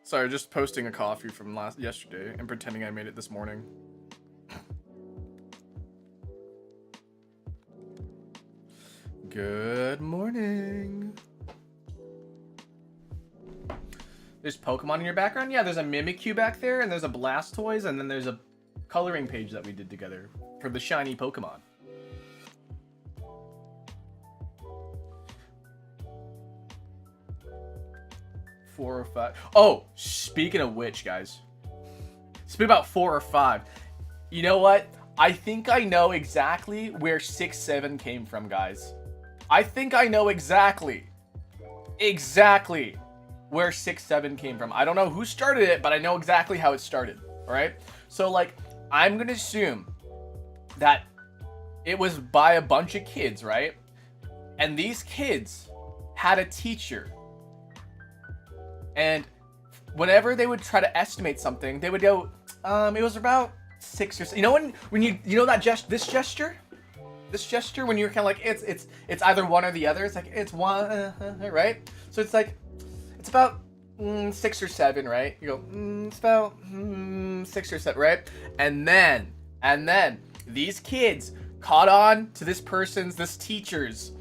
Sorry, just posting a coffee from yesterday and pretending I made it this morning. Good morning. There's Pokemon in your background? Yeah, there's a Mimikyu back there, and there's a Blastoise, and then there's a coloring page that we did together for the shiny Pokemon. Four or five. Oh, speaking of which, guys. It's been about 4 or 5. You know what? I think I know exactly where 6-7 came from, guys. I think I know exactly where 6-7 came from. I don't know who started it, but I know exactly how it started. All right? So, like, I'm going to assume that it was by a bunch of kids, right? And these kids had a teacher. And whenever they would try to estimate something, they would go, it was about 6 or 7. You know when you know that this gesture when you're kind of like it's either one or the other. It's like it's one, right? So it's like it's about 6 or 7, right? You go it's about 6 or 7, right? And then these kids caught on to this teacher's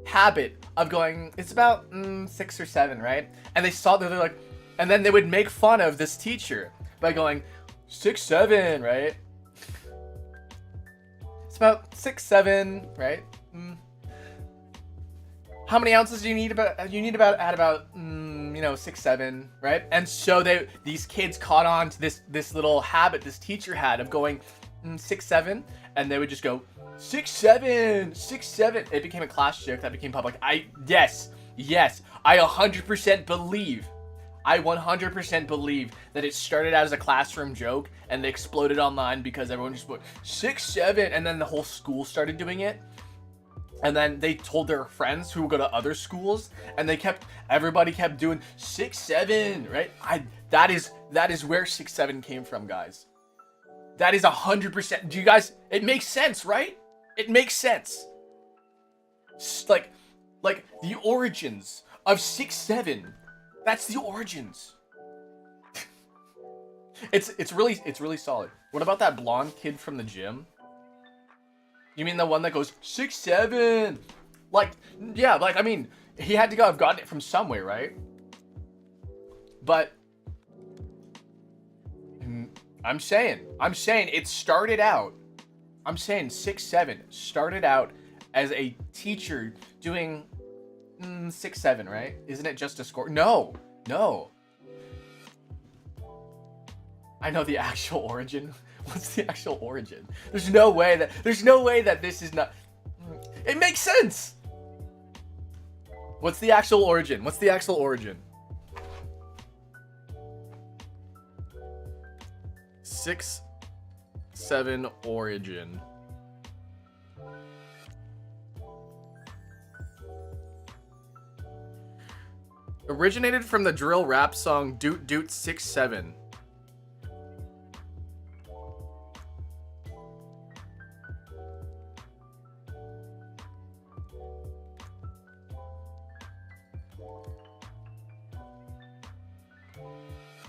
habit of going, it's about 6 or 7, right? And they saw that they're like, and then they would make fun of this teacher by going 6-7, right? It's about 6-7, right? How many ounces do you need? About 6-7, right? And so these kids caught on to this little habit this teacher had of going 6-7, and they would just go 6-7, 6-7. It became a class joke that became public. Yes, I 100% believe. I 100% believe that it started out as a classroom joke and they exploded online because everyone just went 6-7, and then the whole school started doing it. And then they told their friends who would go to other schools, and everybody kept doing 6-7, right? That is where 6-7 came from, guys. That is 100%. Do you guys? It makes sense, right? It makes sense. Like the origins of 6-7. That's the origins. It's really solid. What about that blonde kid from the gym? You mean the one that goes 6-7? I mean, he had to have gotten it from somewhere, right? But I'm saying it started out. I'm saying 6-7 started out as a teacher doing 6-7, right? Isn't it just a score? No. I know the actual origin. What's the actual origin? There's no way that this is not. It makes sense. What's the actual origin? 6-7 origin. Originated from the drill rap song Doot Doot 6-7.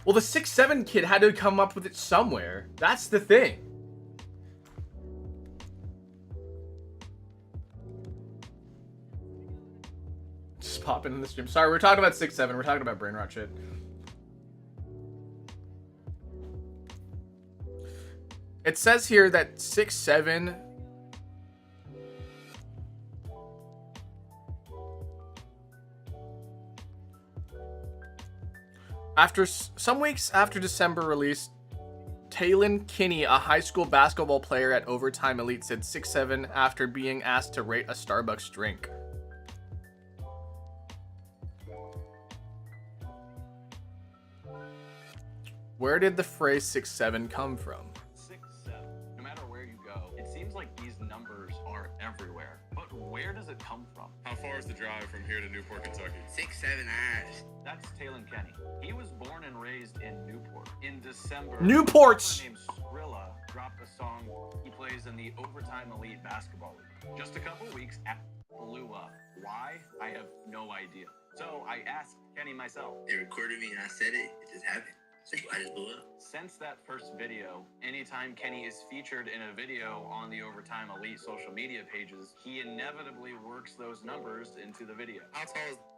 Well, the 6-7 kid had to come up with it somewhere. That's the thing. Just popping in the stream. Sorry, we're talking about 6-7. We're talking about brain rot shit. It says here that 6-7... Some weeks after December release, Talon Kinney, a high school basketball player at Overtime Elite, said 6-7 after being asked to rate a Starbucks drink. Where did the phrase 6-7 come from? 6-7. No matter where you go, it seems like these numbers are everywhere. But where does it come from? How far is the drive from here to Newport, Kentucky? 6-7 hours. That's Talon Kenny. He was born and raised in Newport. In December, Newports! a named Skrilla dropped a song he plays in the Overtime Elite Basketball League. Just a couple weeks after it blew up. Why? I have no idea. So I asked Kenny myself. They recorded me and I said it. It just happened. I just blew up. Since that first video, anytime Kenny is featured in a video on the Overtime Elite social media pages, he inevitably works those numbers into the video. How tall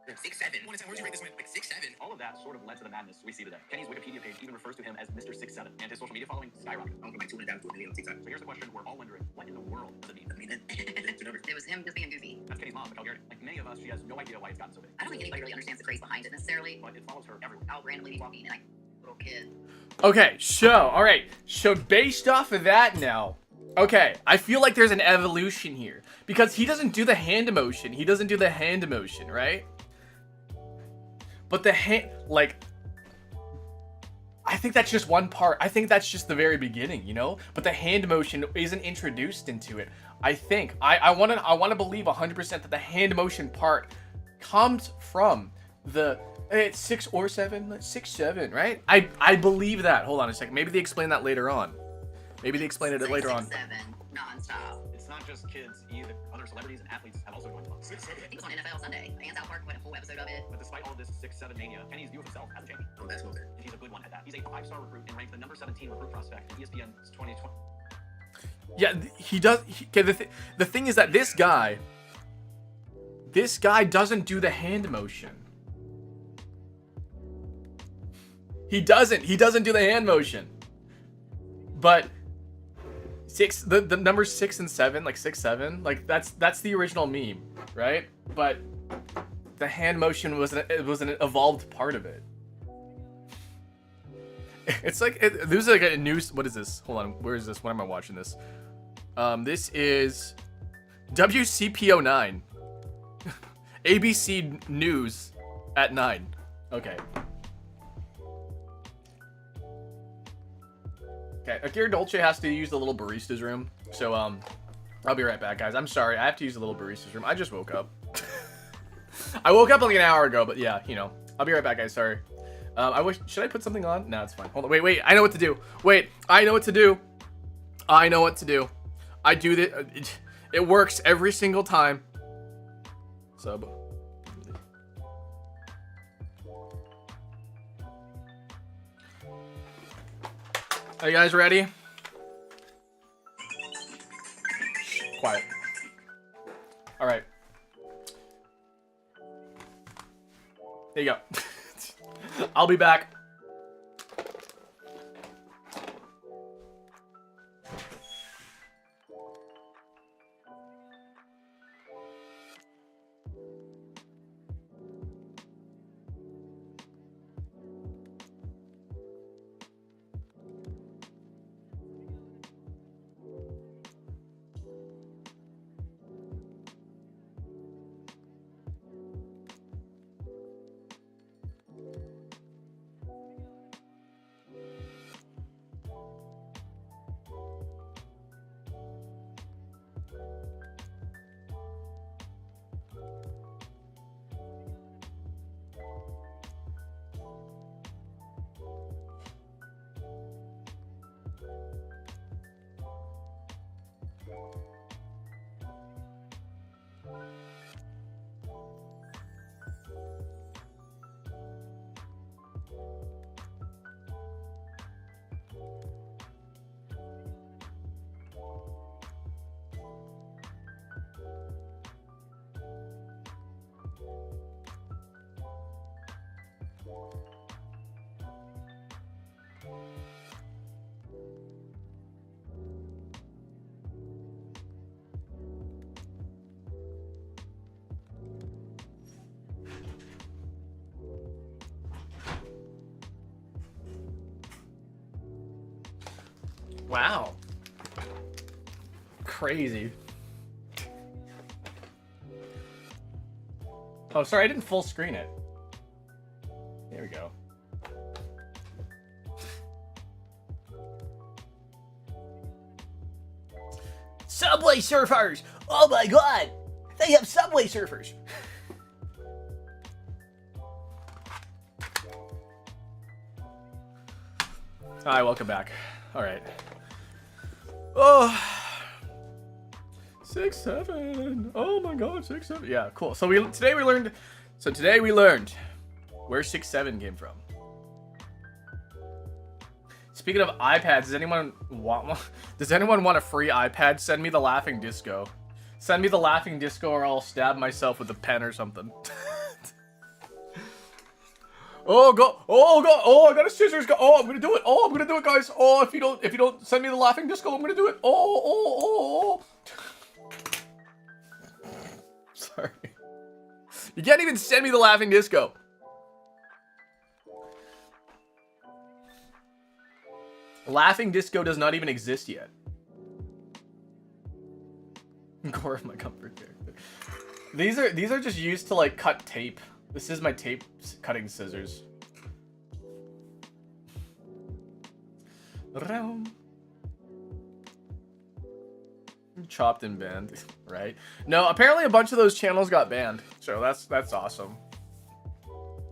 is 6'7"? One time, where'd you rate this one? Like 6'7"? All of that sort of led to the madness we see today. Kenny's Wikipedia page even refers to him as Mr. 6'7", and his social media following skyrocketed. I'm from like 200 down to a million on TikTok. So here's the question we're all wondering: what in the world does it mean? I mean, that's the numbers. It was him just being goofy. That's Kenny's mom, Michelle Garrett. Like many of us, she has no idea why it's gotten so big, I don't think anybody really understands the craze behind it necessarily. but it follows her everywhere. I'll randomly be walking and like little kid. Okay, all right. So based off of that now, okay, I feel like there's an evolution here. Because he doesn't do the hand emotion. He doesn't do the hand emotion, right? But the hand, like, I think that's just one part. I think that's just the very beginning, you know? But the hand motion isn't introduced into it. I think. I want to believe 100% that the hand motion part comes from the... It's 6 or 7, 6, 7, right? I believe that. Hold on a second. Maybe they explain that later on. Maybe they explain it later on. 6'7", nonstop. It's not just kids either. Other celebrities and athletes have also joined the club. 6'7". I think it was on NFL Sunday. And South Park went a full episode of it. But despite all of this 6'7" mania, Kenny's view of himself hasn't changed. I'm a basketball player. And he's a good one at that. He's a 5-star recruit and ranked the number 17 recruit prospect in ESPN's 2020. Yeah, he does. Okay, the thing is that this guy doesn't do the hand motion. He doesn't do the hand motion. But the numbers 6 and 7, like 6, 7, like that's the original meme, right? But the hand motion was an evolved part of it. It's like there's like a news. What is this? Hold on. Where is this? When am I watching this? This is WCPO9. ABC News at 9. Okay. Okay. Akira Dolce has to use the little barista's room. So I'll be right back, guys. I'm sorry. I have to use the little barista's room. I just woke up. I woke up like an hour ago, but yeah, you know. I'll be right back, guys. Sorry. Should I put something on? No, it's fine. Hold on. Wait. I know what to do. I know what to do. I do that. It works every single time. Sub. Are you guys ready? Shh, quiet. All right. There you go. I'll be back. Wow. Crazy. Oh, sorry, I didn't full screen it. There we go. Subway surfers! Oh my god! They have subway surfers! Hi, welcome back. Alright. Oh, 6, 7. Oh my god, 6, 7. Yeah, cool. So today we learned where 6, 7 came from. Speaking of iPads, does anyone want one? Does anyone want a free iPad? Send me the laughing disco. Send me the laughing disco or I'll stab myself with a pen or something. Oh, go. Oh, go. Oh, I got a scissors. Go. Oh, I'm going to do it. Oh, I'm going to do it, guys. Oh, if you don't send me the laughing disco, I'm going to do it. Oh. Sorry. You can't even send me the laughing disco. Laughing disco does not even exist yet. Core of my comfort character. These are just used to like cut tape. This is my tape cutting scissors. Chopped and banned, right? No, apparently a bunch of those channels got banned. So that's awesome.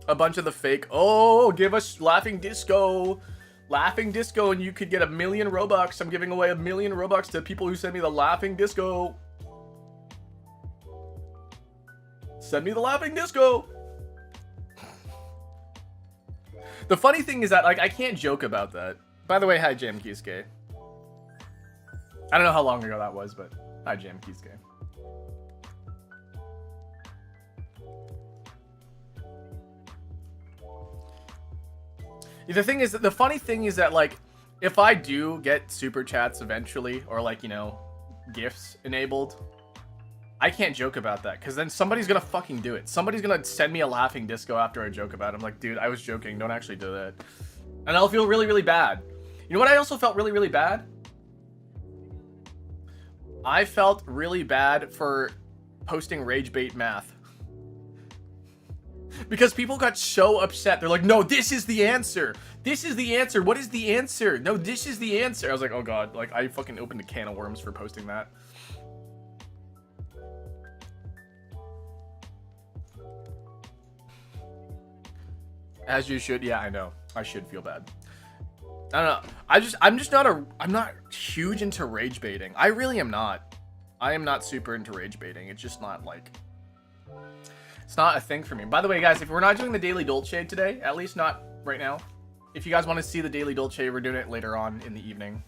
A bunch of the fake, oh, give us laughing disco. Laughing disco and you could get 1,000,000 Robux. I'm giving away 1,000,000 Robux to people who send me the laughing disco. Send me the laughing disco. The funny thing is that like I can't joke about that. By the way, hi Jam Kisuke. I don't know how long ago that was, but hi Jam Kisuke. The funny thing is that like if I do get super chats eventually or like, you know, gifts enabled, I can't joke about that because then somebody's gonna fucking do it. Somebody's gonna send me a laughing disco after I joke about it. I'm like, dude, I was joking. Don't actually do that. And I'll feel really, really bad. You know what I also felt really, really bad? I felt really bad for posting rage bait math. Because people got so upset. They're like, no, this is the answer. This is the answer. What is the answer? No, this is the answer. I was like, oh god. Like, I fucking opened a can of worms for posting that. As you should. Yeah, I know. I should feel bad. I don't know. I'm not huge into rage baiting. I really am not. I am not super into rage baiting. It's just not like... It's not a thing for me. By the way, guys, if we're not doing the Daily Dolce today, at least not right now. If you guys want to see the Daily Dolce, we're doing it later on in the evening.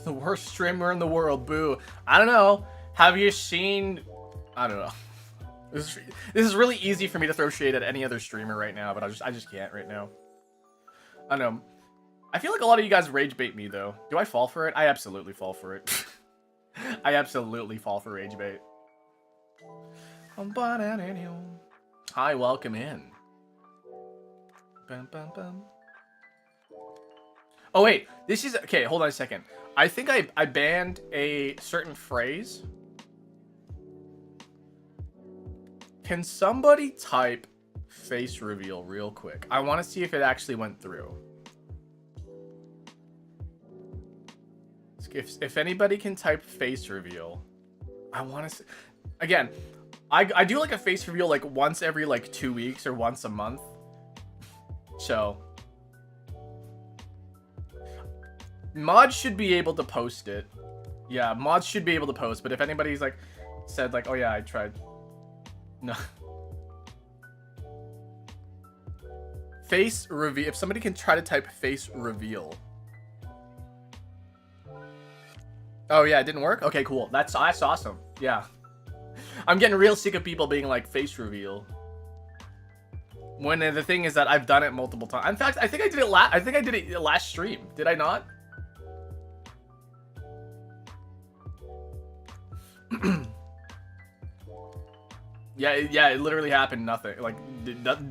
The worst streamer in the world, boo. I don't know. Have you seen... I don't know. This is really easy for me to throw shade at any other streamer right now, but I just can't right now. I don't know. I feel like a lot of you guys rage bait me, though. Do I fall for it? I absolutely fall for it. I absolutely fall for rage bait. Hi, welcome in. Oh, wait. This is... Okay, hold on a second. I think I banned a certain phrase. Can somebody type face reveal real quick? I want to see if it actually went through. If anybody can type face reveal, I want to... Again, I do like a face reveal like once every like 2 weeks or once a month. So... Mods should be able to post it. Yeah, mods should be able to post, but if anybody's like... Said like, oh yeah, I tried... No. Face reveal. If somebody can try to type face reveal. Oh yeah, it didn't work? Okay, cool. That's awesome. Yeah. I'm getting real sick of people being like face reveal. When the thing is that I've done it multiple times. In fact, I think I did it last stream. Did I not? Yeah, it literally happened. Nothing. Like,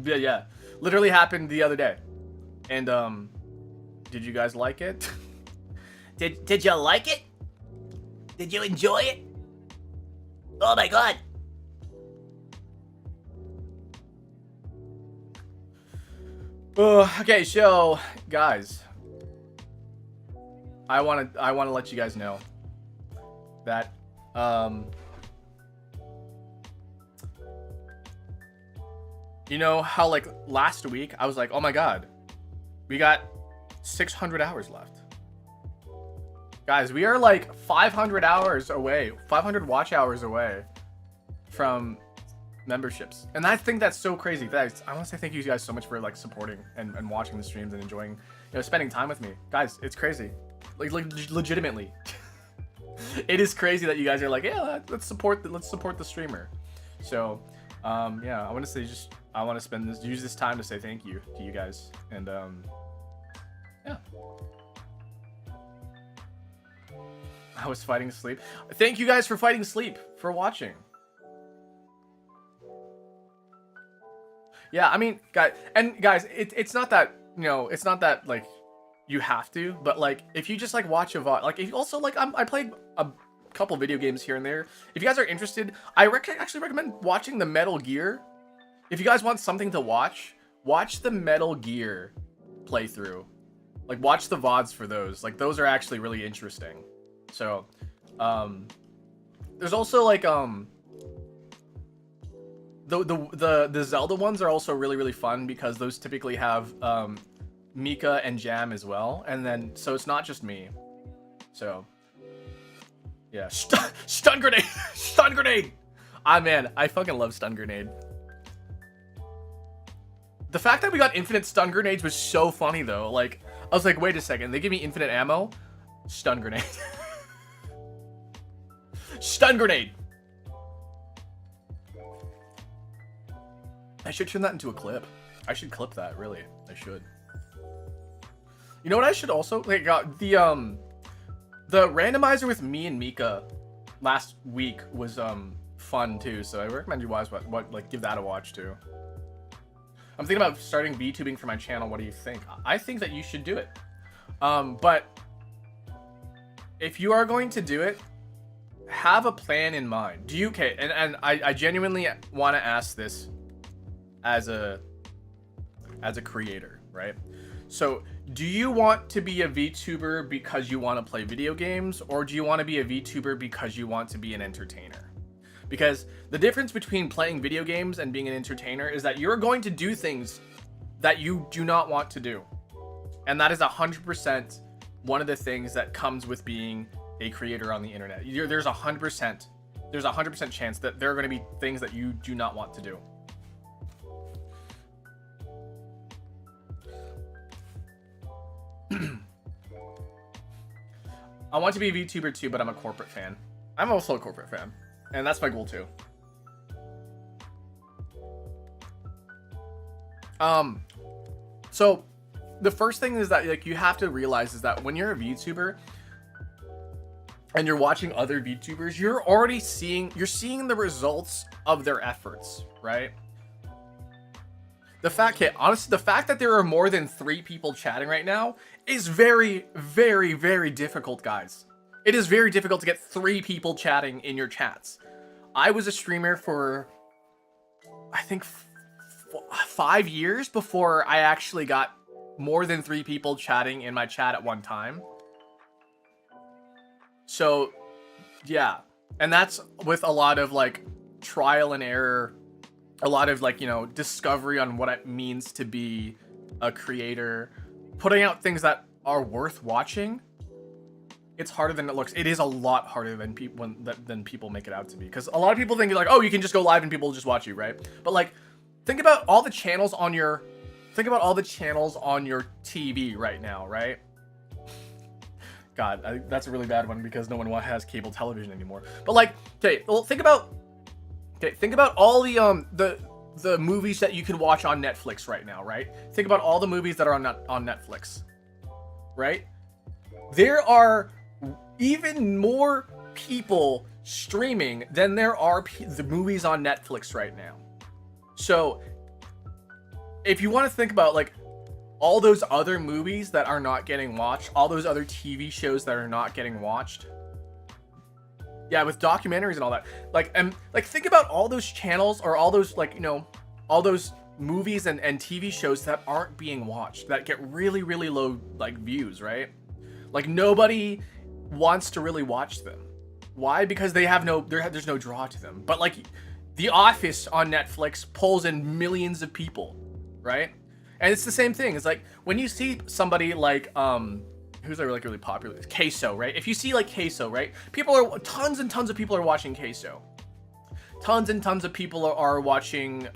yeah. Literally happened the other day. And, did you guys like it? Did you like it? Did you enjoy it? Oh my god. Okay, so, guys. I wanna let you guys know that, you know how, like, last week, I was like, oh my god, we got 600 hours left. Guys, we are, like, 500 hours away, 500 watch hours away from memberships. And I think that's so crazy. I want to say thank you guys so much for like supporting and watching the streams and enjoying, you know, spending time with me. Guys, it's crazy. Like legitimately. It is crazy that you guys are like, yeah, let's support the streamer. So, yeah, I want to say I want to use this time to say thank you to you guys. And yeah. I was fighting sleep. Thank you guys for fighting sleep, for watching. Yeah, I mean, guys, it's not that, you know, it's not that like you have to, but like if you just like watch a VOD, like if also like I played a couple video games here and there. If you guys are interested, I actually recommend watching the Metal Gear. If you guys want something to watch the Metal Gear playthrough. Like watch the VODs for those. Like those are actually really interesting. So, there's also like the Zelda ones are also really fun because those typically have Mika and Jam as well, and then so it's not just me. So, yeah, stun grenade, stun grenade. Ah man, I fucking love stun grenade. The fact that we got infinite stun grenades was so funny though. Like I was like, wait a second, they give me infinite ammo, stun grenade. Stun grenade. I should turn that into a clip. I should clip that, really. I should. You know what I should also like the randomizer with me and Mika last week was fun too, so I recommend you guys like give that a watch too. I'm thinking about starting VTubing for my channel. What do you think? I think that you should do it. But if you are going to do it, have a plan in mind. Do you, okay, and I genuinely want to ask this as a creator, right? So do you want to be a VTuber because you want to play video games, or do you want to be a VTuber because you want to be an entertainer? Because the difference between playing video games and being an entertainer is that you're going to do things that you do not want to do. And that is 100% one of the things that comes with being a creator on the internet. There's a 100% chance that there are going to be things that you do not want to do. I want to be a VTuber too, but I'm a corporate fan. I'm also a corporate fan, and that's my goal too. So the first thing is that like you have to realize is that when you're a VTuber and you're watching other VTubers, you're already seeing the results of their efforts, right? The fact that there are more than 3 people chatting right now is very difficult, guys. It is very difficult to get 3 people chatting in your chats. I was a streamer for, I think, 5 years before I actually got more than 3 people chatting in my chat at one time. So, yeah. And that's with a lot of, like, trial and error, a lot of, like, you know, discovery on what it means to be a creator, putting out things that are worth watching. It's harder than it looks. It is a lot harder than people make it out to be. Because a lot of people think, like, oh, you can just go live and people will just watch you, right? But, like, think about all the channels on your TV right now, right? God, that's a really bad one because no one has cable television anymore. But like, okay, well, think about all the movies that you can watch on Netflix right now, right? Think about all the movies that are on Netflix, right? There are even more people streaming than there are the movies on Netflix right now. So if you want to think about like all those other movies that are not getting watched, all those other TV shows that are not getting watched, yeah, with documentaries and all that, like, and like think about all those channels or all those, like, you know, all those movies and TV shows that aren't being watched, that get really low like views, right? Like nobody wants to really watch them. Why? Because they have there's no draw to them. But like The Office on Netflix pulls in millions of people, right? And it's the same thing. It's like when you see somebody like who's like really popular, Queso, right? If you see like Queso, right? Tons and tons of people are watching Queso. tons and tons of people are watching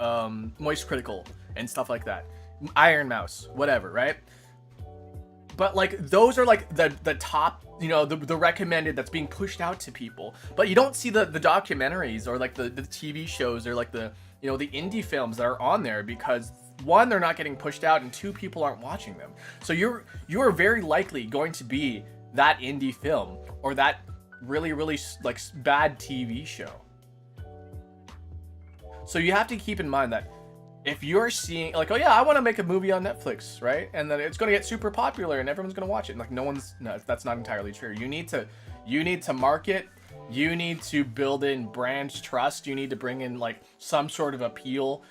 Moist Critical and stuff like that, Iron Mouse, whatever, right? But like those are like the top, you know, the recommended that's being pushed out to people. But you don't see the documentaries or like the TV shows or like the, you know, the indie films that are on there, because one, they're not getting pushed out, and two, people aren't watching them. So you are very likely going to be that indie film or that really like bad TV show. So you have to keep in mind that if you're seeing like, oh yeah, I want to make a movie on Netflix, right? And then it's going to get super popular and everyone's going to watch it. And like no, that's not entirely true. You need to market, you need to build in brand trust, you need to bring in like some sort of appeal.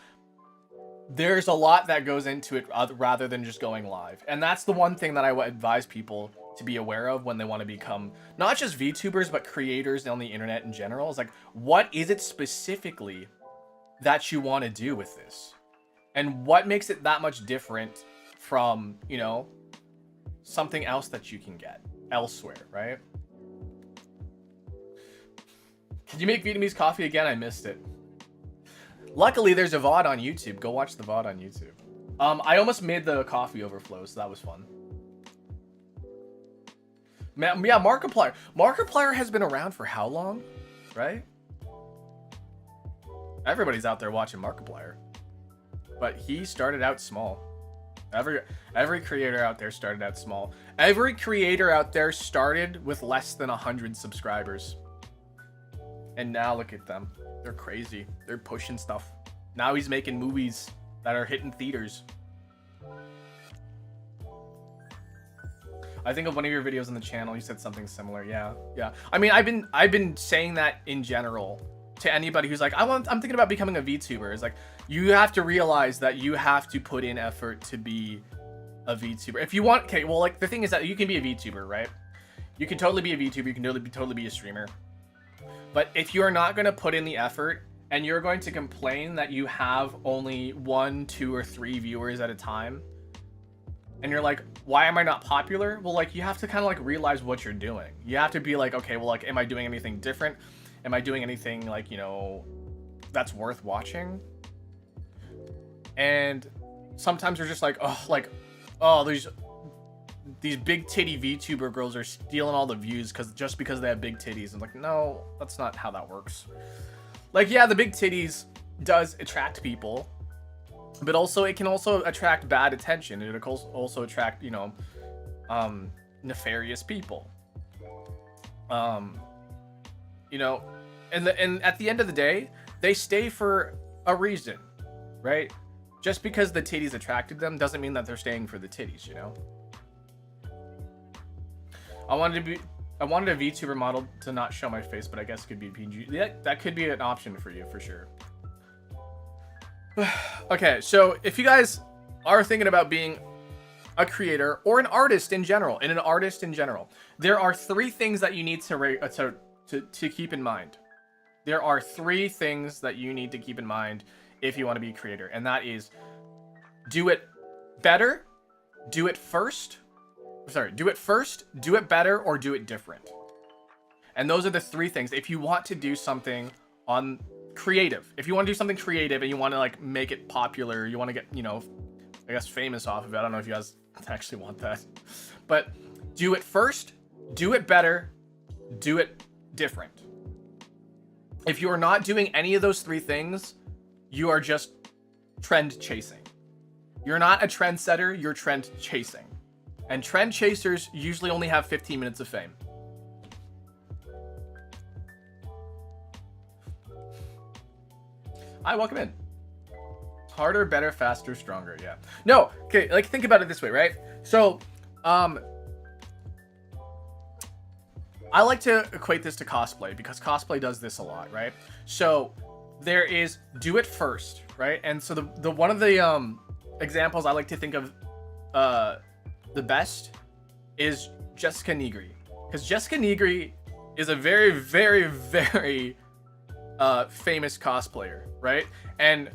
There's a lot that goes into it rather than just going live. And that's the one thing that I would advise people to be aware of when they want to become not just VTubers, but creators on the internet in general. Is like, what is it specifically that you want to do with this? And what makes it that much different from, you know, something else that you can get elsewhere, right? Can you make Vietnamese coffee again? I missed it. Luckily, there's a VOD on YouTube. Go watch the VOD on YouTube. I almost made the coffee overflow, so that was fun. Man, yeah, Markiplier. Markiplier has been around for how long, right? Everybody's out there watching Markiplier. But he started out small. Every creator out there started out small. Every creator out there started with less than 100 subscribers. And now look at them. They're crazy. They're pushing stuff. Now he's making movies that are hitting theaters. I think of one of your videos on the channel, you said something similar. Yeah. I mean, I've been saying that in general to anybody who's like, I'm thinking about becoming a VTuber. It's like, you have to realize that you have to put in effort to be a VTuber. If you want, okay, well, like the thing is that you can be a VTuber, right? You can totally be a VTuber. You can totally be a streamer. But if you're not going to put in the effort and you're going to complain that you have only 1, 2, or 3 viewers at a time, and you're like, why am I not popular? Well, like, you have to kind of like realize what you're doing. You have to be like, okay, well, like, am I doing anything different? Am I doing anything like, you know, that's worth watching? And sometimes you're just like, oh, these big titty VTuber girls are stealing all the views just because they have big titties. And like, no, that's not how that works. Like, yeah, the big titties does attract people, but also it can also attract bad attention. It can also attract, you know, nefarious people. You know, and at the end of the day, they stay for a reason, right? Just because the titties attracted them doesn't mean that they're staying for the titties, you know? I wanted a VTuber model to not show my face, but I guess it could be PG. Yeah, that could be an option for you, for sure. Okay, so if you guys are thinking about being a creator or an artist in general, there are 3 things that you need to keep in mind. There are 3 things that you need to keep in mind if you want to be a creator, and that is do it better, do it first, do it better, or do it different. And those are the 3 things. If you want to do something on creative, if you want to do something creative and you want to like make it popular, you want to get, you know, I guess famous off of it. I don't know if you guys actually want that, but do it first, do it better, do it different. If you are not doing any of those 3 things, you are just trend chasing. You're not a trendsetter, you're trend chasing. And trend chasers usually only have 15 minutes of fame. Hi, welcome in. Harder, better, faster, stronger, yeah. No, okay, like think about it this way, right? So, I like to equate this to cosplay because cosplay does this a lot, right? So there is do it first, right? And so the one of the examples I like to think of the best is Jessica Nigri, because Jessica Nigri is a very, very, very famous cosplayer, right? And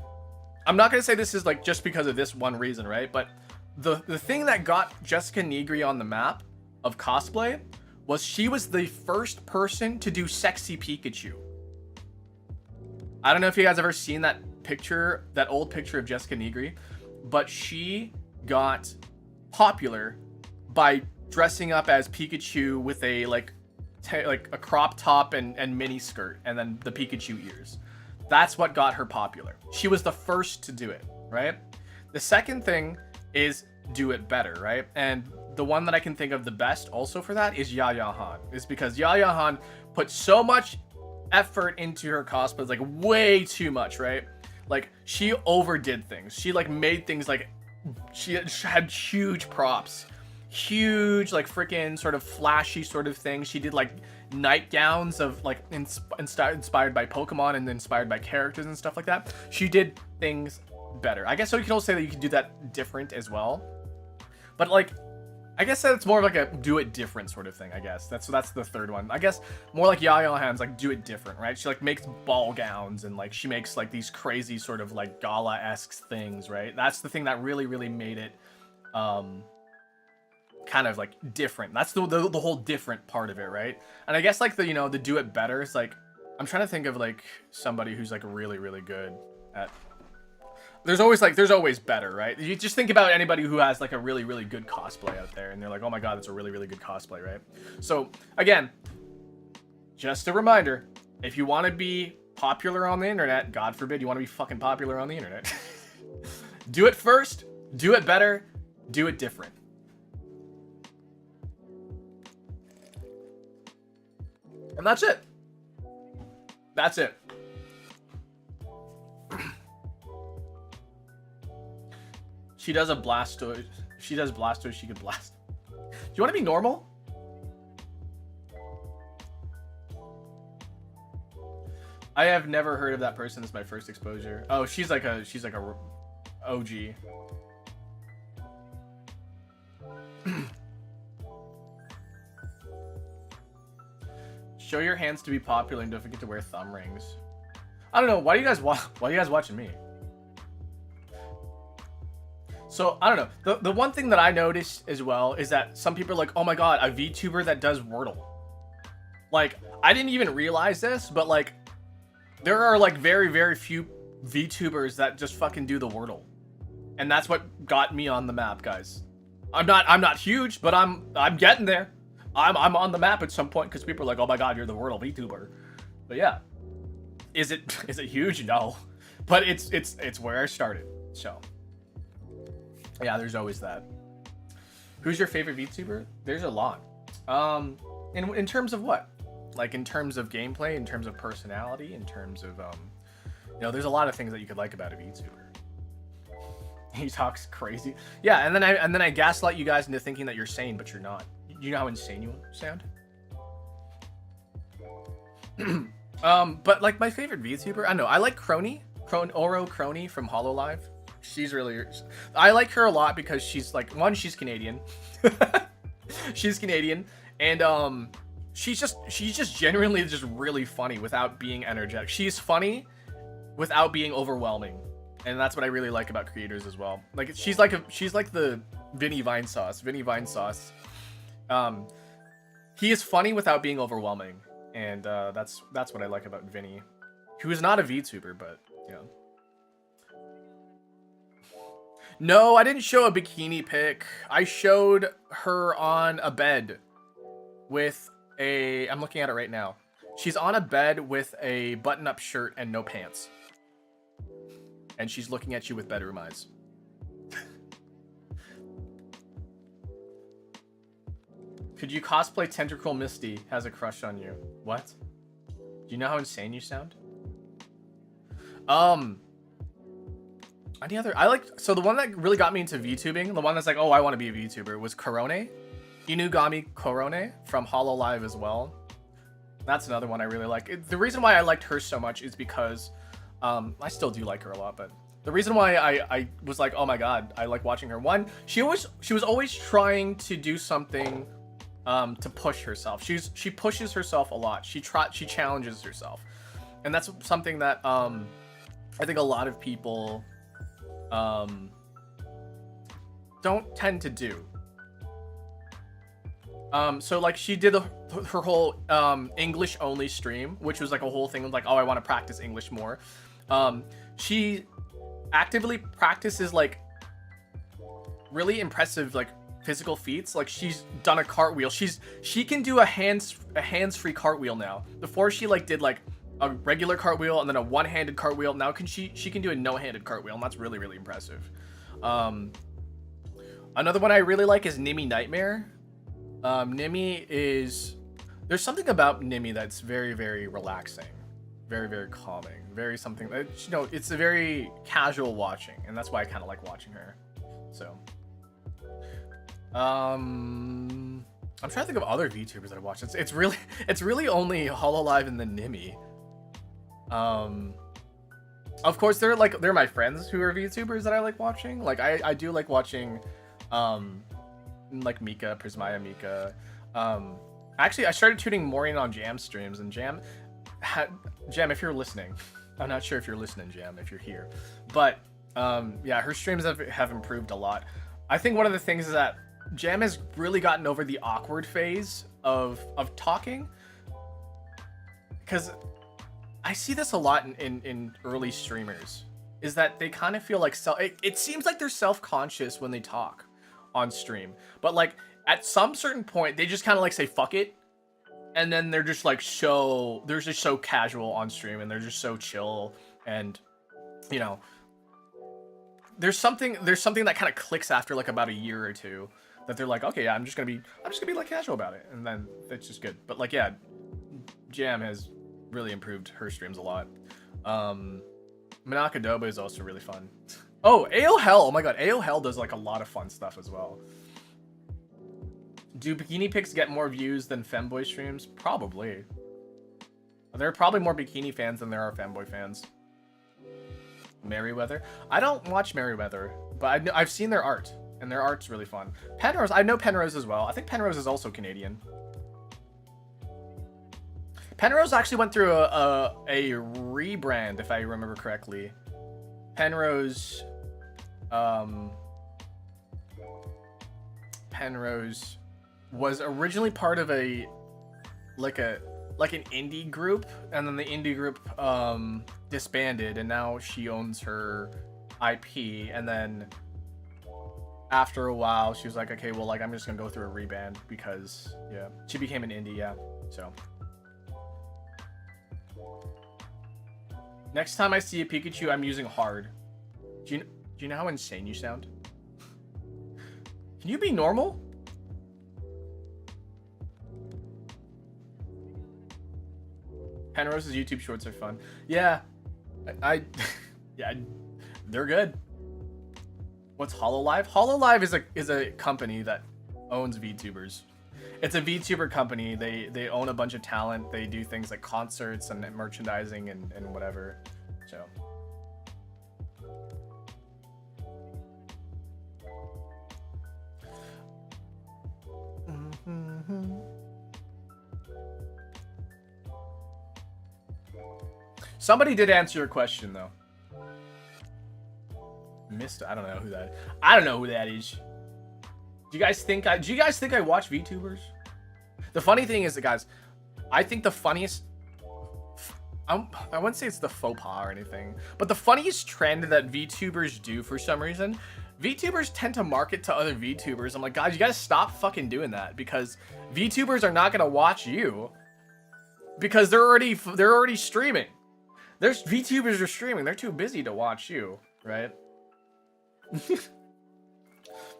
I'm not gonna say this is like just because of this one reason, right? But the thing that got Jessica Nigri on the map of cosplay was she was the first person to do sexy Pikachu. I don't know if you guys ever seen that picture, that old picture of Jessica Negri, but she got popular by dressing up as Pikachu with a like a crop top and mini skirt, and then the Pikachu ears. That's what got her popular. She was the first to do it, right? The second thing is do it better, right? And the one that I can think of the best also for that is Yaya Han. Is because Yaya Han put so much effort into her cosplays, like way too much, right? Like she overdid things. She like made things like she had huge props, huge like freaking sort of flashy sort of things. She did like nightgowns of like inspired by Pokemon and inspired by characters and stuff like that. She did things better. I guess so you can also say that you can do that different as well. But like I guess that's more of like a do it different sort of thing, I guess. That's the third one. I guess more like Yaya Han's like do it different, right? She like makes ball gowns and like she makes like these crazy sort of like gala-esque things, right? That's the thing that really, really made it kind of like different. That's the whole different part of it, right? And I guess like the, you know, the do it better is like, I'm trying to think of like somebody who's like really, really good at, there's always better, right? You just think about anybody who has like a really, really good cosplay out there and they're like, oh my god, that's a really, really good cosplay, right? So again, just a reminder, if you want to be popular on the internet, God forbid you want to be fucking popular on the internet, do it first, do it better, do it different. And that's it. That's it. She does a Blastoise. She does Blastoise. She could blast. Do you want to be normal? I have never heard of that person. It's my first exposure. Oh, she's like a OG. Show your hands to be popular and don't forget to wear thumb rings. I don't know. Why are you guys watching me? So, I don't know. The one thing that I noticed as well is that some people are like, oh my god, a VTuber that does Wordle. Like, I didn't even realize this, but like, there are like very, very few VTubers that just fucking do the Wordle. And that's what got me on the map, guys. I'm not huge, but I'm getting there. I'm on the map at some point because people are like, oh my god, you're the Wordle VTuber. But yeah. Is it huge? No. But it's where I started. So yeah, there's always that. Who's your favorite VTuber? There's a lot. In terms of what? Like in terms of gameplay, in terms of personality, in terms of you know, there's a lot of things that you could like about a VTuber. He talks crazy. Yeah, and then I gaslight you guys into thinking that you're sane, but you're not. You know how insane you sound? But like my favorite VTuber, I don't know, I like Oro Crony from HoloLive. She's really, I like her a lot because she's like, one, she's Canadian. She's Canadian, and she's just genuinely just really funny without being energetic. She's funny without being overwhelming, and that's what I really like about creators as well. Like she's like the Vinny Vinesauce. He is funny without being overwhelming, and that's what I like about Vinny, who is not a VTuber, but you know. No, I didn't show a bikini pic. I showed her on a bed with a, I'm looking at it right now. She's on a bed with a button-up shirt and no pants. And she's looking at you with bedroom eyes. Could you cosplay Tentacle Misty has a crush on you? What? Do you know how insane you sound? Any other? So the one that really got me into VTubing, the one that's like, oh, I want to be a VTuber, was Korone. Inugami Korone from HoloLive as well. That's another one I really like. The reason why I liked her so much is because, I still do like her a lot, but the reason why I was like, oh my god, I like watching her. One, she was always trying to do something, to push herself. She pushes herself a lot. She challenges herself, and that's something that I think a lot of people don't tend to do. So like she did her whole English only stream, which was like a whole thing of like, oh, I want to practice English more. She actively practices like really impressive like physical feats. Like she's done a cartwheel. She can do a hands-free cartwheel now. Before she like did like a regular cartwheel and then a one-handed cartwheel. Now she can do a no-handed cartwheel, and that's really, really impressive. Another one I really like is Nimmy Nightmare. Nimmy is, there's something about Nimmy that's very, very relaxing, very, very calming, very something that, you know, it's a very casual watching, and that's why I kind of like watching her. So I'm trying to think of other VTubers that I watch. It's really only Hololive and then Nimmy. Of course they're my friends who are VTubers that I like watching. Like I do like watching like Mika, Prismaya Mika. Actually I started tuning more in on Jam streams, and Jam, if you're listening, I'm not sure if you're listening, Jam, if you're here, but yeah, her streams have improved a lot. I think one of the things is that Jam has really gotten over the awkward phase of talking, because I see this a lot in early streamers, is that they kind of feel like it seems like they're self-conscious when they talk on stream, but like at some certain point they just kind of like say fuck it, and then they're just like so casual on stream, and they're just so chill, and you know, there's something that kind of clicks after like about a year or two, that they're like, okay, yeah, I'm just gonna be like casual about it, and then it's just good. But like, yeah, Jam has really improved her streams a lot. Manaka Doba is also really fun. Oh, AO Hell, oh my god, AO Hell does like a lot of fun stuff as well. Do bikini pics get more views than femboy streams? Probably. There are probably more bikini fans than there are femboy fans. Merryweather, I don't watch Merryweather, but I've seen their art, and their art's really fun. Penrose, I know Penrose as well. I think Penrose is also Canadian. Penrose actually went through a rebrand, if I remember correctly. Penrose was originally part of an indie group, and then the indie group disbanded, and now she owns her IP, and then after a while she was like, okay, well, like, I'm just gonna go through a rebrand, because yeah, she became an indie. Yeah, so next time I see a Pikachu, I'm using hard. Do you know how insane you sound? Can you be normal? Penrose's YouTube shorts are fun. Yeah, yeah, they're good. What's Hololive? Hololive is a company that owns VTubers. It's a VTuber company. They own a bunch of talent. They do things like concerts and merchandising and whatever. So. Somebody did answer your question though. I don't know who that. I don't know who that is. Do you guys think I watch VTubers? The funny thing is that, guys, I think the funniest, I wouldn't say it's the faux pas or anything, but the funniest trend that VTubers do for some reason, VTubers tend to market to other VTubers. I'm like, guys, you gotta stop fucking doing that, because VTubers are not gonna watch you, because they're already streaming. There's VTubers are streaming. They're too busy to watch you, right?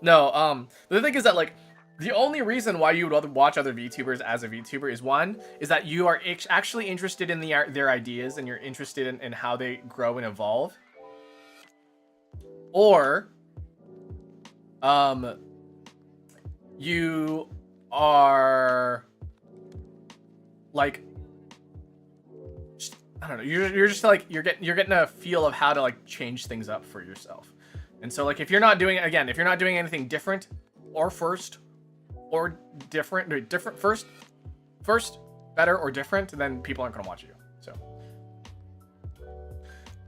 No, the thing is that, like, the only reason why you would watch other VTubers as a VTuber is, one, is that you are actually interested in their ideas, and you're interested in how they grow and evolve. Or, you are, like, I don't know, you're just like, you're getting a feel of how to, like, change things up for yourself. And so, like, if you're not doing anything different, or first, or different first, better or different, then people aren't gonna watch you. So,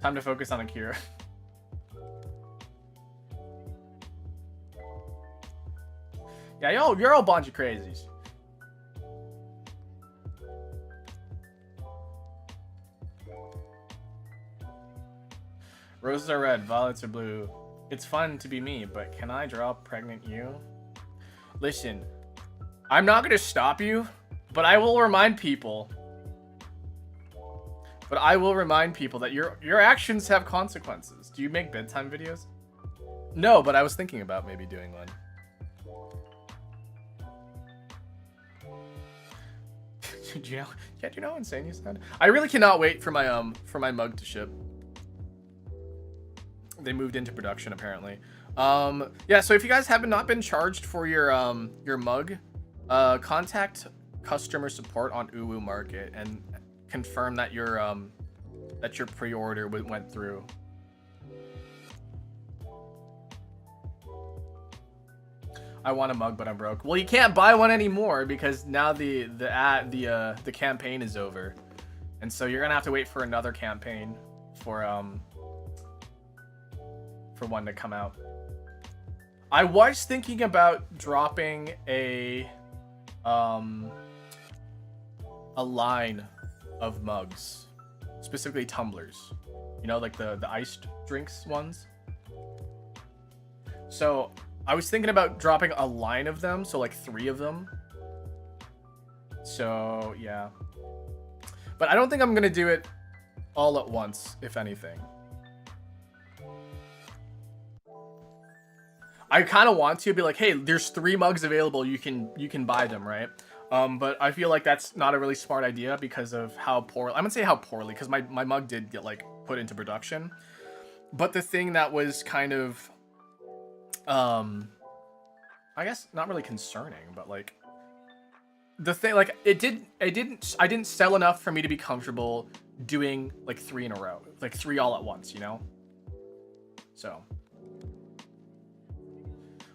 time to focus on Akira. Yeah, you're all a bunch of crazies. Roses are red, violets are blue. It's fun to be me, but can I draw pregnant you? Listen, I'm not gonna stop you, but I will remind people. But I will remind people that your actions have consequences. Do you make bedtime videos? No, but I was thinking about maybe doing one. Do you know? Yeah, do you know how insane you sound? I really cannot wait for my mug to ship. They moved into production apparently. Yeah, so if you guys have not been charged for your mug, contact customer support on Uwu Market and confirm that your pre-order went through. I want a mug, but I'm broke. Well, you can't buy one anymore because now the campaign is over, and so you're gonna have to wait for another campaign for one to come out. I was thinking about dropping a line of mugs, specifically tumblers. You know, like the iced drinks ones. So I was thinking about dropping a line of them, so like 3 of them. So yeah, but I don't think I'm gonna do it all at once, if anything. I kind of want to be like, hey, there's 3 mugs available, you can buy them, right? But I feel like that's not a really smart idea because of how poor, I'm gonna say how poorly, because my mug did get like put into production. But the thing that was kind of I guess not really concerning, but like the thing, like I didn't sell enough for me to be comfortable doing like 3 in a row, like 3 all at once, you know? So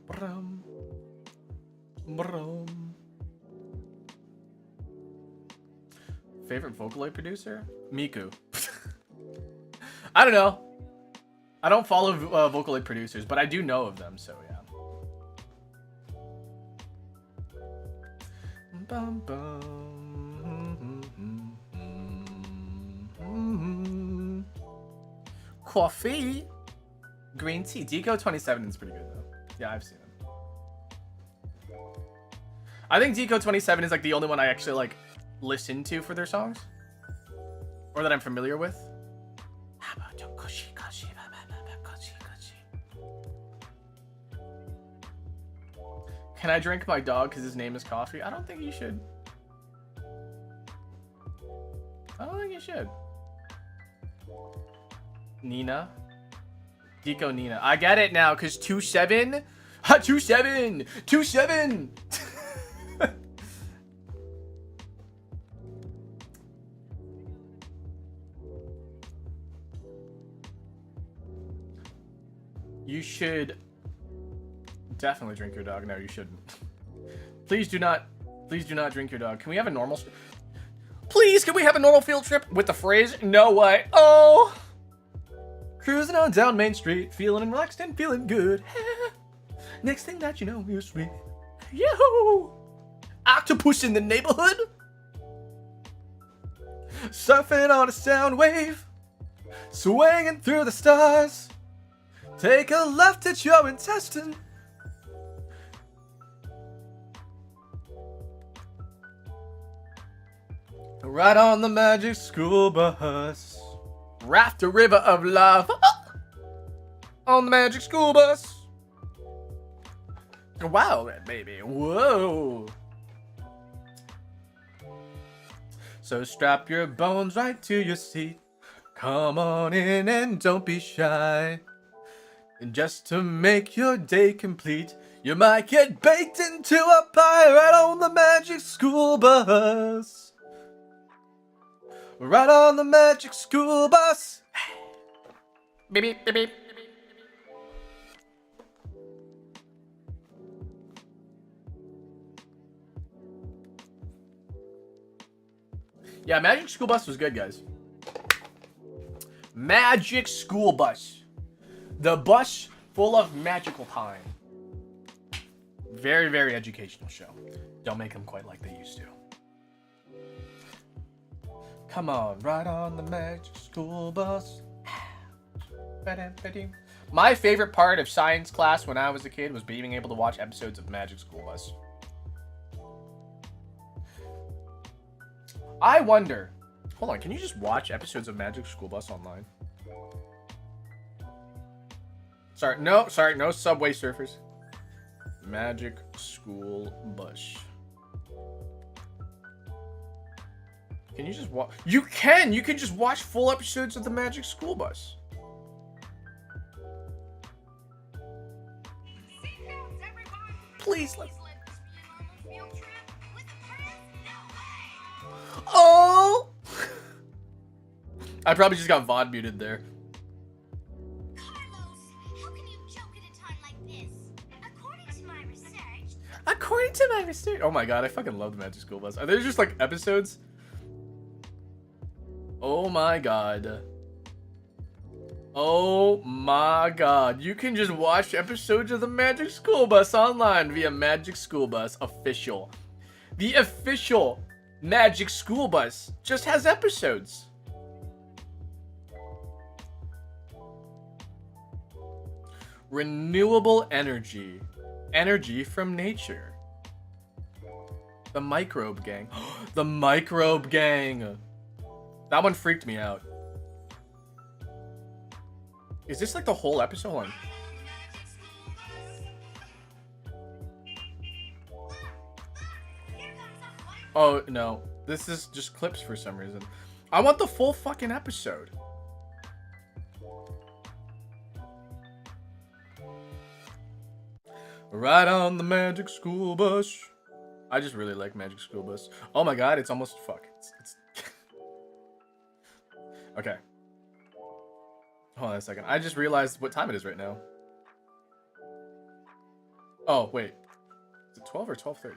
brum, brum. Favorite Vocaloid producer? Miku. I don't know. I don't follow Vocaloid producers, but I do know of them, so yeah. Bum, bum. Coffee. Green tea. Deco 27 is pretty good though. Yeah, I've seen him. I think Deco 27 is like the only one I actually like listen to for their songs, or that I'm familiar with. Can I drink my dog because his name is Coffee? I don't think you should. I don't think you should. Nina. Deco Nina. I get it now, because 2-7. Ha, 2-7! 2-7! You should definitely drink your dog. No, you shouldn't. Please do not drink your dog. Can we have a normal... Please, can we have a normal field trip with the phrase, no way, oh! Cruising on down Main Street, feeling relaxed and feeling good. Next thing that you know, you're sweet. Yahoo! Octopus in the neighborhood. Surfing on a sound wave. Swinging through the stars. Take a left at your intestine. Right on the magic school bus. Raft a river of love. On the magic school bus. Wow, baby. Whoa. So strap your bones right to your seat. Come on in and don't be shy. And just to make your day complete, you might get baked into a pie right on the magic school bus. Right on the magic school bus. Beep, beep, beep, beep. Yeah, Magic School Bus was good, guys. Magic School Bus. The bus full of magical time. Very, very educational show. Don't make them quite like they used to. Come on, ride on the Magic School Bus. My favorite part of science class when I was a kid was being able to watch episodes of Magic School Bus. I wonder. Hold on, can you just watch episodes of Magic School Bus online? Sorry, no Subway Surfers. Magic School Bus. Can you just watch? You can just watch full episodes of the Magic School Bus. Please let. Oh! I probably just got VOD muted there. Carlos, how can you joke at a time like this? According to my research. Oh my god, I fucking love the Magic School Bus. Are there just like episodes? Oh my god. Oh my god. You can just watch episodes of the Magic School Bus online via Magic School Bus official. The official Magic School Bus just has episodes. Renewable energy. Energy from nature. The Microbe Gang. The Microbe Gang. That one freaked me out. Is this like the whole episode? Hold on. Oh, no. This is just clips for some reason. I want the full fucking episode. Ride on the Magic School Bus. I just really like Magic School Bus. Oh my god, it's almost... Fuck. It's okay. Hold on a second. I just realized what time it is right now. Oh, wait. Is it 12 or 12:30?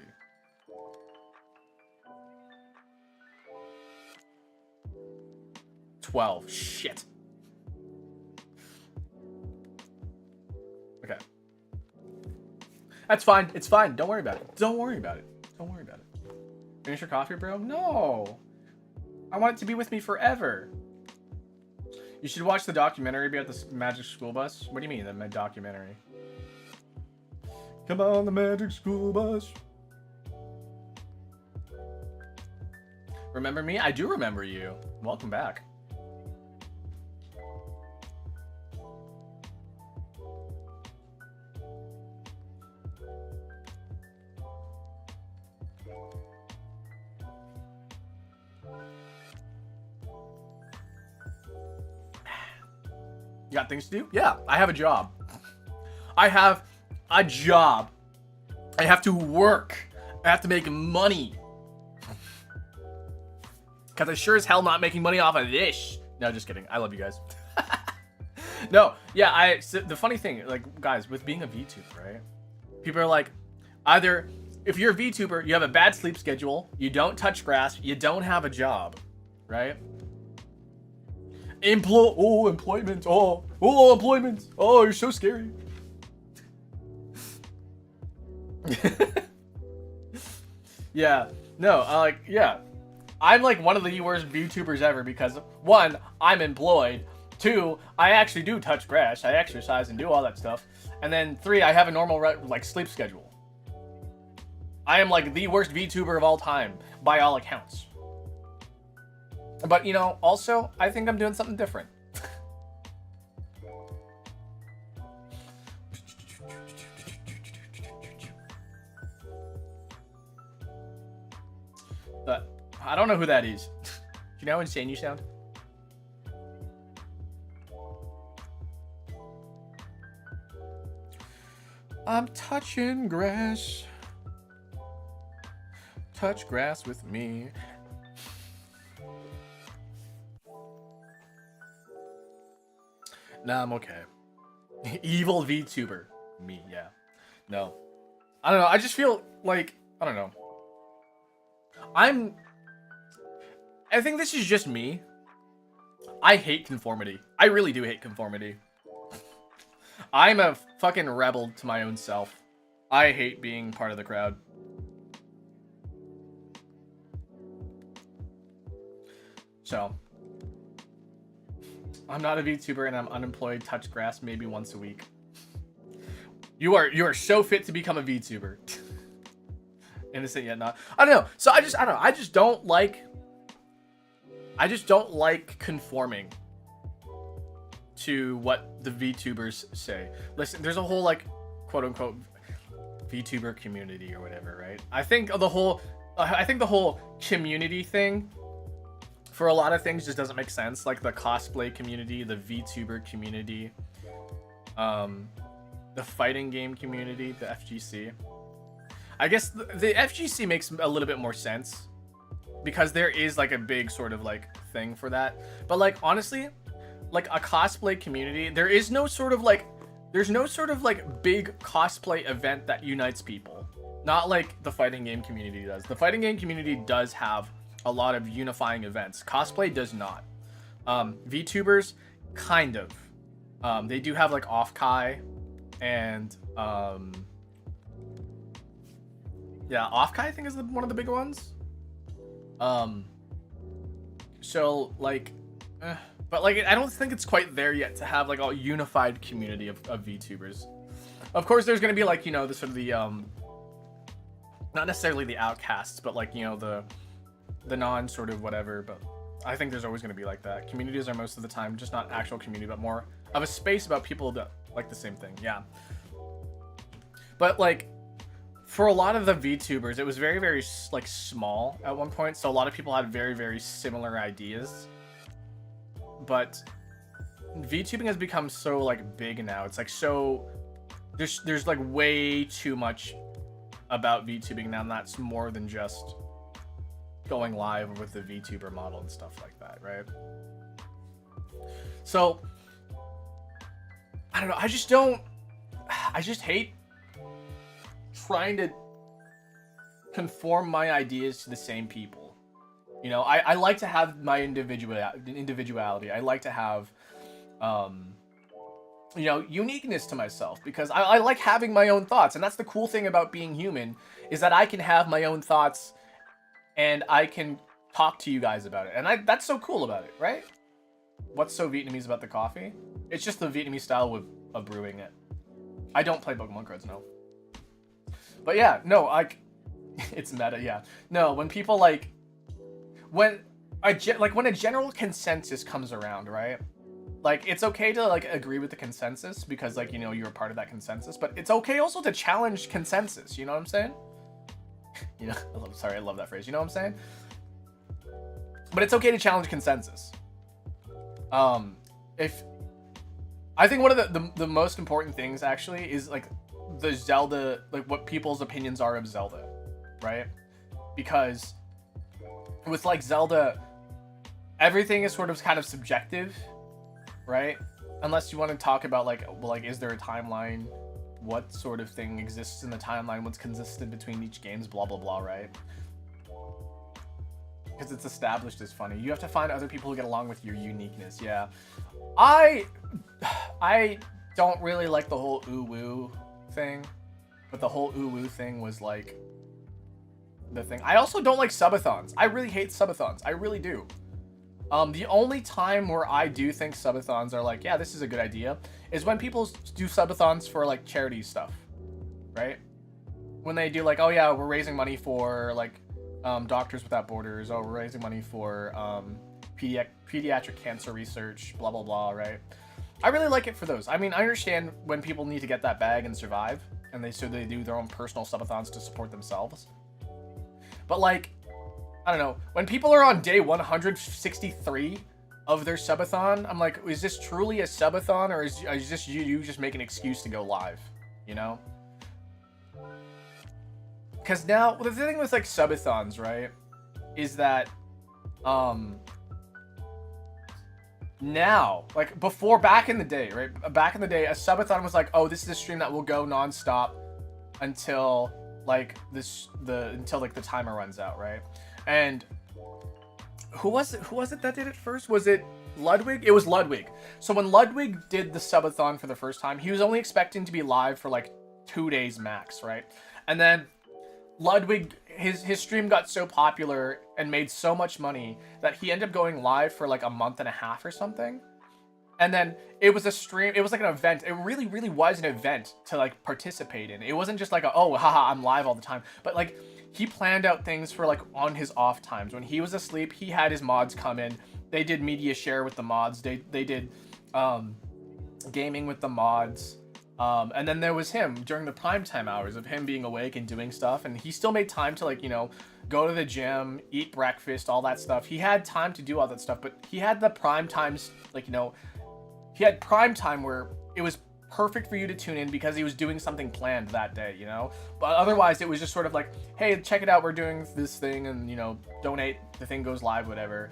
Shit. Okay. That's fine. It's fine. Don't worry about it. Don't worry about it. Don't worry about it. Finish your coffee, bro? No. I want it to be with me forever. You should watch the documentary about the Magic School Bus. What do you mean, the documentary? Come on, the Magic School Bus. Remember me? I do remember you. Welcome back. You got things to do? Yeah, I have a job. I have a job. I have to work. I have to make money. Because I sure as hell not making money off of this. No, just kidding. I love you guys. No, yeah, so the funny thing, like, guys, with being a VTuber, right? People are like, either, if you're a VTuber, you have a bad sleep schedule, you don't touch grass, you don't have a job, right? Employment. Employment. Oh, you're so scary. Yeah. No, yeah. I'm like one of the worst VTubers ever because 1, I'm employed. 2, I actually do touch grass. I exercise and do all that stuff. And then 3, I have a normal like sleep schedule. I am like the worst VTuber of all time by all accounts. But, you know, also, I think I'm doing something different. But I don't know who that is. Do you know how insane you sound? I'm touching grass. Touch grass with me. Nah, I'm okay. Evil VTuber. Me, yeah. No. I don't know. I just feel like, I don't know. I think this is just me. I hate conformity. I really do hate conformity. I'm a fucking rebel to my own self. I hate being part of the crowd. So. I'm not a VTuber and I'm unemployed. Touch grass maybe once a week. You are so fit to become a VTuber. Innocent yet not. I don't know. So I don't know. I just don't like conforming to what the VTubers say. Listen, there's a whole like quote unquote VTuber community or whatever, right? I think the whole community thing for a lot of things just doesn't make sense. Like the cosplay community, the VTuber community, the fighting game community, the FGC. I guess the FGC makes a little bit more sense because there is like a big sort of like thing for that. But like honestly, like a cosplay community, there's no sort of like big cosplay event that unites people. Not like the fighting game community does. The fighting game community does have a lot of unifying events. Cosplay does not. VTubers, kind of. They do have like Offkai and yeah, Offkai I think is one of the bigger ones. So like, but like I don't think it's quite there yet to have like a unified community of VTubers. Of course, there's gonna be like, you know, the sort of the not necessarily the outcasts, but like, you know, the non sort of whatever. But I think there's always gonna be like that. Communities are most of the time just not actual community, but more of a space about people that like the same thing. Yeah. But like, for a lot of the VTubers, it was very, very like small at one point. So a lot of people had very, very similar ideas. But VTubing has become so like big now. It's like so there's like way too much about VTubing now, and that's more than just going live with the VTuber model and stuff like that, right? So I don't know. I just hate trying to conform my ideas to the same people. You know, I like to have my individuality. I like to have, you know, uniqueness to myself, because I like having my own thoughts. And that's the cool thing about being human, is that I can have my own thoughts and I can talk to you guys about it. And that's so cool about it, right? What's so Vietnamese about the coffee? It's just the Vietnamese style of brewing it. I don't play Pokemon cards, no. But yeah, no, it's meta, yeah. No, when people like, when a general consensus comes around, right? Like, it's okay to like agree with the consensus because like, you know, you're a part of that consensus, but it's okay also to challenge consensus, you know what I'm saying? You know, I love that phrase, you know what I'm saying? But it's okay to challenge consensus. If I think one of the most important things actually is like the Zelda, like what people's opinions are of Zelda, right? Because with like Zelda, everything is sort of kind of subjective, right? Unless you want to talk about like, well, like, is there a timeline? What sort of thing exists in the timeline? What's consistent between each games? Blah, blah, blah, right? Because it's established as funny. You have to find other people who get along with your uniqueness, yeah. I don't really like the whole ooh-woo thing, but the whole ooh-woo thing was like the thing. I also don't like subathons. I really hate subathons. I really do. The only time where I do think subathons are like, yeah, this is a good idea, is when people do subathons for like charity stuff, right? When they do like, oh yeah, we're raising money for like Doctors Without Borders, or we're raising money for pediatric cancer research, blah, blah, blah, right? I really like it for those. I mean, I understand when people need to get that bag and survive, and they do their own personal subathons to support themselves. But like, I don't know, when people are on day 163 of their subathon, I'm like, is this truly a subathon, or is this you just make an excuse to go live, you know? Because now, the thing with like subathons, right, is that now, like before, back in the day, right, back in the day, a subathon was like, oh, this is a stream that will go nonstop until like until like the timer runs out, right? And who was it that did it first? Was it Ludwig? It was Ludwig. So when Ludwig did the subathon for the first time, he was only expecting to be live for like 2 days max, right? And then Ludwig, his stream got so popular and made so much money that he ended up going live for like a month and a half or something. And then it was a stream. It was like an event. It really, really was an event to like participate in. It wasn't just like, oh, haha, I'm live all the time. But like he planned out things for like on his off times. When he was asleep, he had his mods come in. They did media share with the mods. They did gaming with the mods. And then there was him during the primetime hours of him being awake and doing stuff. And he still made time to like, you know, go to the gym, eat breakfast, all that stuff. He had time to do all that stuff, but he had the prime times, like, you know, he had prime time where it was perfect for you to tune in because he was doing something planned that day, you know? But otherwise, it was just sort of like, hey, check it out, we're doing this thing, and, you know, donate, the thing goes live, whatever.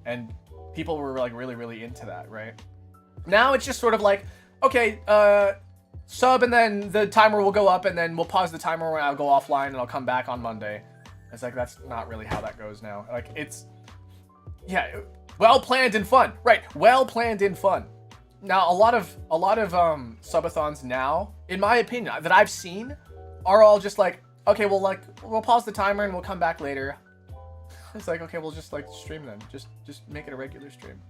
And people were, like, really, really into that, right? Now it's just sort of like, okay, sub, and then the timer will go up, and then we'll pause the timer, and I'll go offline, and I'll come back on Monday. It's like, that's not really how that goes now. Like, it's, yeah, well planned and fun. Right, well planned and fun. Now, a lot of subathons now, in my opinion, that I've seen, are all just like, okay, well, like, we'll pause the timer and we'll come back later. It's like, okay, we'll just like stream then. Just make it a regular stream.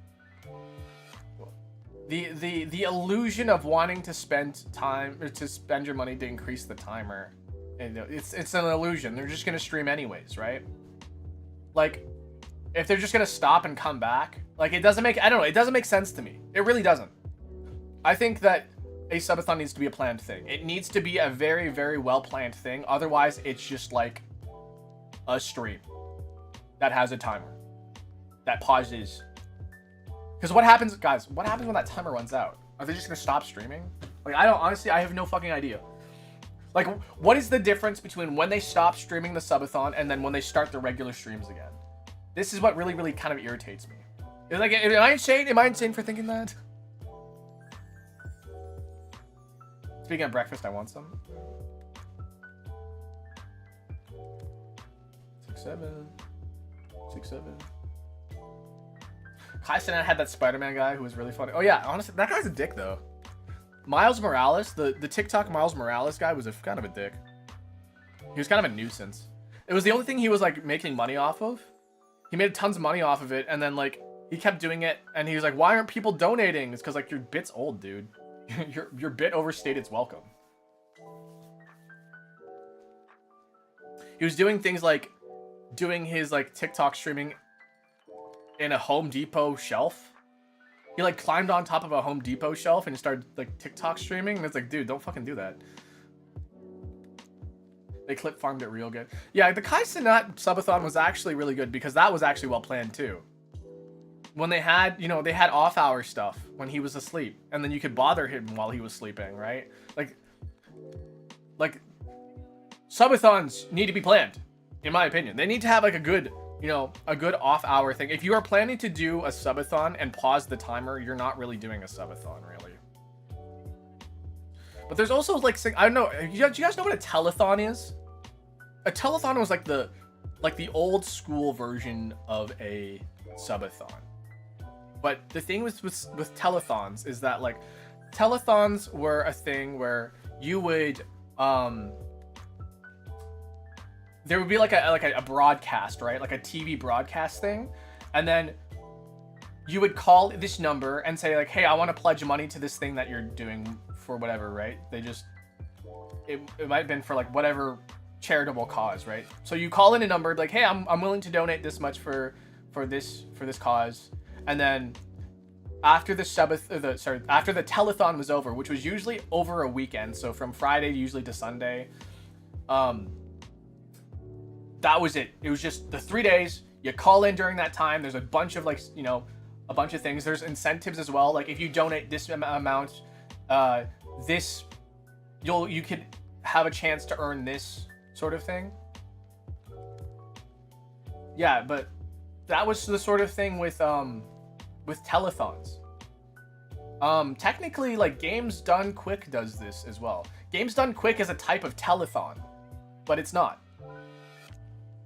The illusion of wanting to spend time or to spend your money to increase the timer, and it's an illusion. They're just gonna stream anyways, right? Like, if they're just gonna stop and come back, like, it doesn't make, I don't know, it doesn't make sense to me. It really doesn't. I think that a subathon needs to be a planned thing. It needs to be a very, very well planned thing. Otherwise, it's just like a stream that has a timer that pauses. Because what happens, guys? What happens when that timer runs out? Are they just gonna stop streaming? Like, I don't, honestly, I have no fucking idea. Like, what is the difference between when they stop streaming the subathon and then when they start the regular streams again? This is what really, really kind of irritates me. It's like, am I insane? Am I insane for thinking that? Speaking of breakfast, I want some. 6-7. 6-7. Kai had that Spider-Man guy who was really funny. Oh yeah, honestly, that guy's a dick though. Miles Morales, the TikTok Miles Morales guy was kind of a dick. He was kind of a nuisance. It was the only thing he was like making money off of. He made tons of money off of it, and then like he kept doing it, and he was like, "Why aren't people donating?" It's because like your bit's old, dude. your bit overstayed its welcome. He was doing things like doing his like TikTok streaming in a Home Depot shelf. He like climbed on top of a Home Depot shelf and started like TikTok streaming, and it's like, dude, don't fucking do that. They clip farmed it real good. Yeah, the Kai Cenat subathon was actually really good because that was actually well planned too. When they had, you know, they had off hour stuff when he was asleep, and then you could bother him while he was sleeping, right? Like subathons need to be planned, in my opinion. They need to have like a good, you know, a good off hour thing. If you are planning to do a subathon and pause the timer, you're not really doing a subathon, really. But there's also like, I don't know, do you guys know what a telethon is? A telethon was like the old school version of a subathon. But the thing with telethons is that like telethons were a thing where you would there would be like a broadcast, right? Like a TV broadcast thing, and then you would call this number and say like, hey, I want to pledge money to this thing that you're doing for whatever, right? It might have been for like whatever charitable cause, right? So you call in a number like, hey, I'm willing to donate this much for this cause. And then after the telethon was over, which was usually over a weekend, so from Friday usually to Sunday, that was it. It was just the 3 days. You call in during that time. There's a bunch of like, you know, a bunch of things. There's incentives as well. Like if you donate this amount, you could have a chance to earn this sort of thing. Yeah, but that was the sort of thing with telethons. Technically, like Games Done Quick does this as well. Games Done Quick is a type of telethon, but it's not.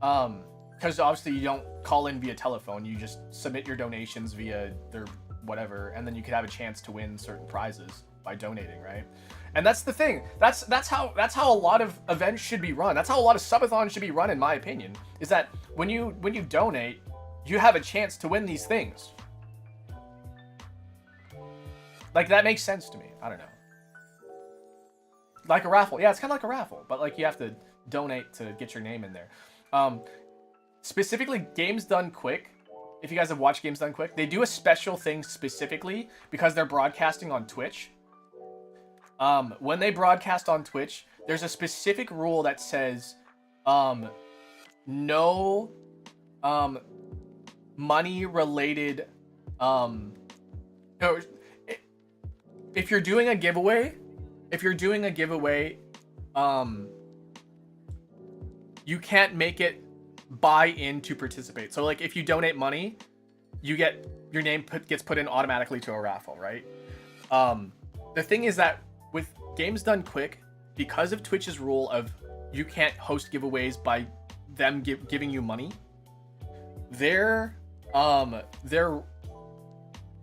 Because obviously you don't call in via telephone. You just submit your donations via their whatever, and then you could have a chance to win certain prizes by donating, right? And that's the thing. That's how a lot of events should be run. That's how a lot of subathons should be run, in my opinion. Is that when you donate, you have a chance to win these things. Like, that makes sense to me. I don't know. Like a raffle. Yeah, it's kind of like a raffle, but like you have to donate to get your name in there. Specifically, Games Done Quick. If you guys have watched Games Done Quick, they do a special thing specifically because they're broadcasting on Twitch. When they broadcast on Twitch, there's a specific rule that says no money related if you're doing a giveaway, you can't make it buy in to participate. So like if you donate money, you get your name gets put in automatically to a raffle, right? The thing is that with Games Done Quick, because of Twitch's rule of you can't host giveaways by them giving you money, their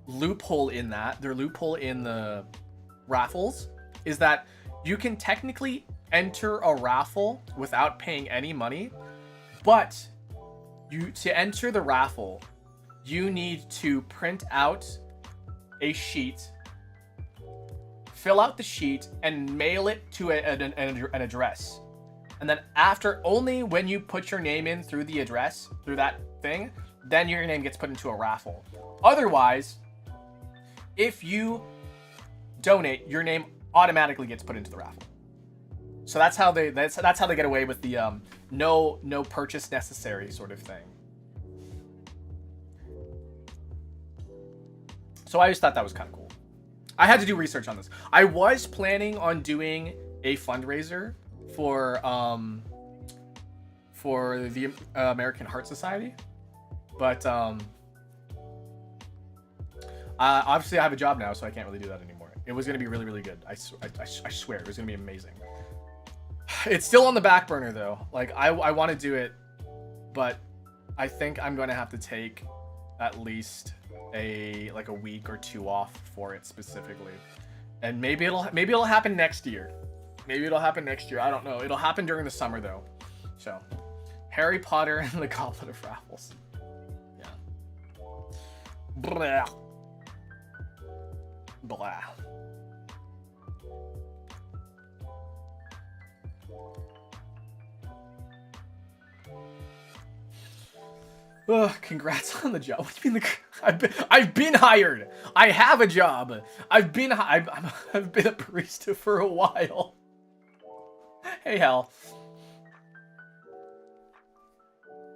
loophole in the raffles is that you can technically enter a raffle without paying any money, but to enter the raffle, you need to print out a sheet, fill out the sheet, and mail it to an address. And then only when you put your name in through the address, through that thing, then your name gets put into a raffle. Otherwise, if you donate, your name automatically gets put into the raffle. So that's how they get away with the no purchase necessary sort of thing. So I just thought that was kind of cool. I had to do research on this. I was planning on doing a fundraiser for the American Heart Society, but obviously I have a job now, so I can't really do that anymore. It was gonna be really, really good. I swear it was gonna be amazing. It's still on the back burner though. Like I want to do it, but I think I'm going to have to take at least a week or two off for it specifically, and maybe it'll happen next year. Maybe it'll happen next year. I don't know. It'll happen during the summer though. So, Harry Potter and the Goblet of Raffles. Yeah. Blah. Blah. Ugh, congrats on the job. What do you mean I've been hired. I have a job. I've been a barista for a while. Hey, Hal.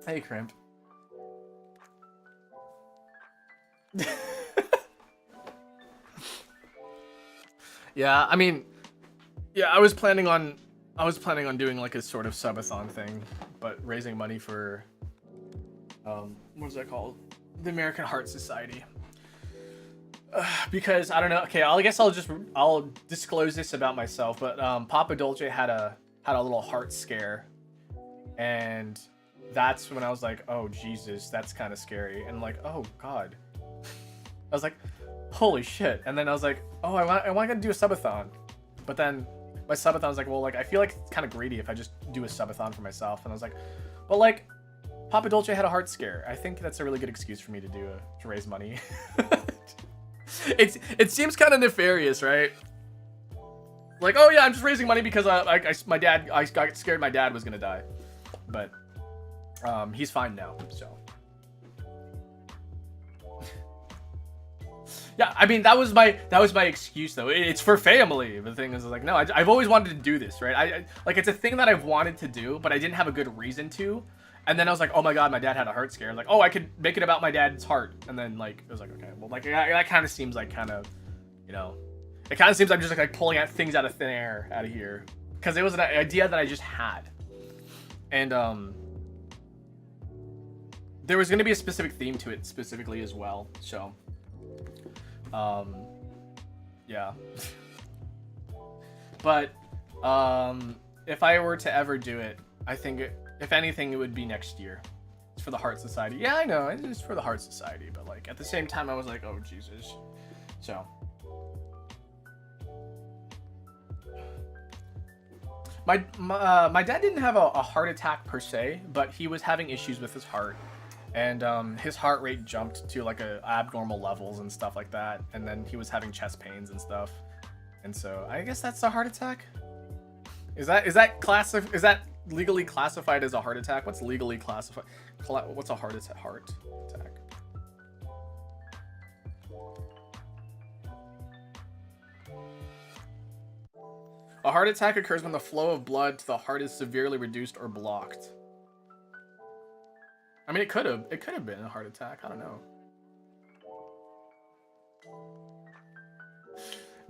Hey, Crimp. Yeah, I mean, yeah, I was planning on doing like a sort of subathon thing, but raising money for what's that called? The American Heart Society. Because I don't know. Okay, I guess I'll disclose this about myself, but Papa Dolce had a little heart scare, and that's when I was like, oh Jesus, that's kind of scary, and like, oh God. I was like, holy shit. And then I was like, oh, I want to do a subathon, but then my subathon was like, well, like I feel like it's kind of greedy if I just do a subathon for myself, and I was like, but like Papa Dolce had a heart scare. I think that's a really good excuse for me to raise money. It seems kind of nefarious, right? Like, oh yeah, I'm just raising money because I got scared my dad was gonna die, but he's fine now. So yeah, I mean that was my excuse though. It's for family. The thing is like, no, I've always wanted to do this, right? I like it's a thing that I've wanted to do, but I didn't have a good reason to. And then I was like, oh my God, my dad had a heart scare. Like, oh, I could make it about my dad's heart. And then like, it was like, okay, well, like that kind of seems like kind of, you know, it kind of seems I'm just like pulling out things out of thin air out of here. Because it was an idea that I just had. And there was going to be a specific theme to it specifically as well. So, yeah. But if I were to ever do it, I think if anything, it would be next year. It's for the Heart Society. Yeah, I know, it's for the Heart Society, but like at the same time, I was like, oh Jesus. So, my dad didn't have a heart attack per se, but he was having issues with his heart, and his heart rate jumped to like abnormal levels and stuff like that, and then he was having chest pains and stuff, and so I guess that's a heart attack. Is that legally classified as a heart attack? What's legally classified? What's a heart attack? Heart attack. A heart attack occurs when the flow of blood to the heart is severely reduced or blocked. I mean, it could have been a heart attack. I don't know.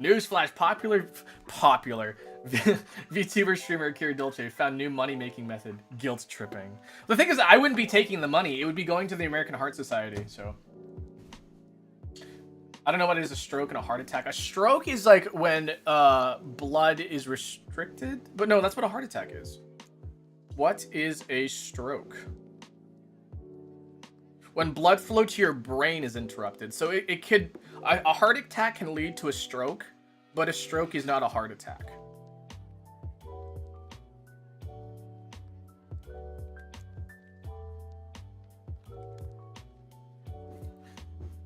Newsflash: popular VTuber streamer Kira Dolce found new money-making method: guilt tripping. The thing is, I wouldn't be taking the money; it would be going to the American Heart Society. So I don't know what is a stroke and a heart attack. A stroke is like when blood is restricted, but no, that's what a heart attack is. What is a stroke? When blood flow to your brain is interrupted. So it could, a heart attack can lead to a stroke, but a stroke is not a heart attack.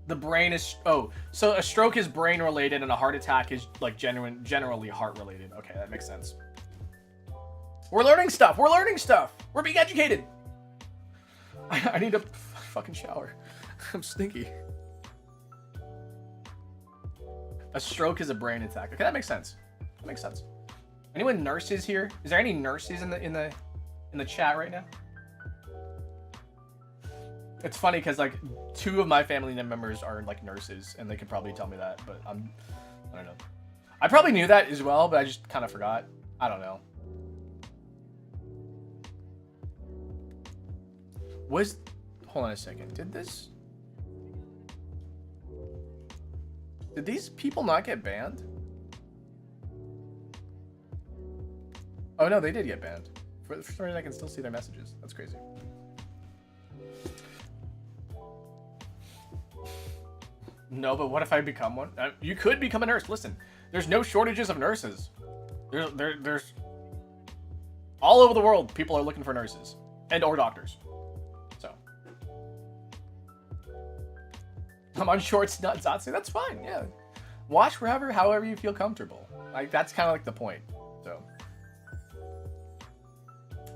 The brain is, oh, so a stroke is brain related and a heart attack is like generally heart related. Okay, that makes sense. We're learning stuff. We're learning stuff. We're being educated. I need to fucking shower. I'm stinky. A stroke is a brain attack. Okay, that makes sense. That makes sense. Anyone nurses here? Is there any nurses in the chat right now? It's funny because like 2 of my family members are like nurses, and they could probably tell me that, but I don't know. I probably knew that as well, but I just kind of forgot. I don't know. Hold on a second. Did these people not get banned? Oh no, they did get banned. For some reason I can still see their messages. That's crazy. No, but what if I become one? You could become a nurse. Listen, there's no shortages of nurses. There's all over the world, people are looking for nurses and or doctors. So I'm on shorts, not Zatsu. That's fine. Yeah, watch however you feel comfortable. Like that's kind of like the point. So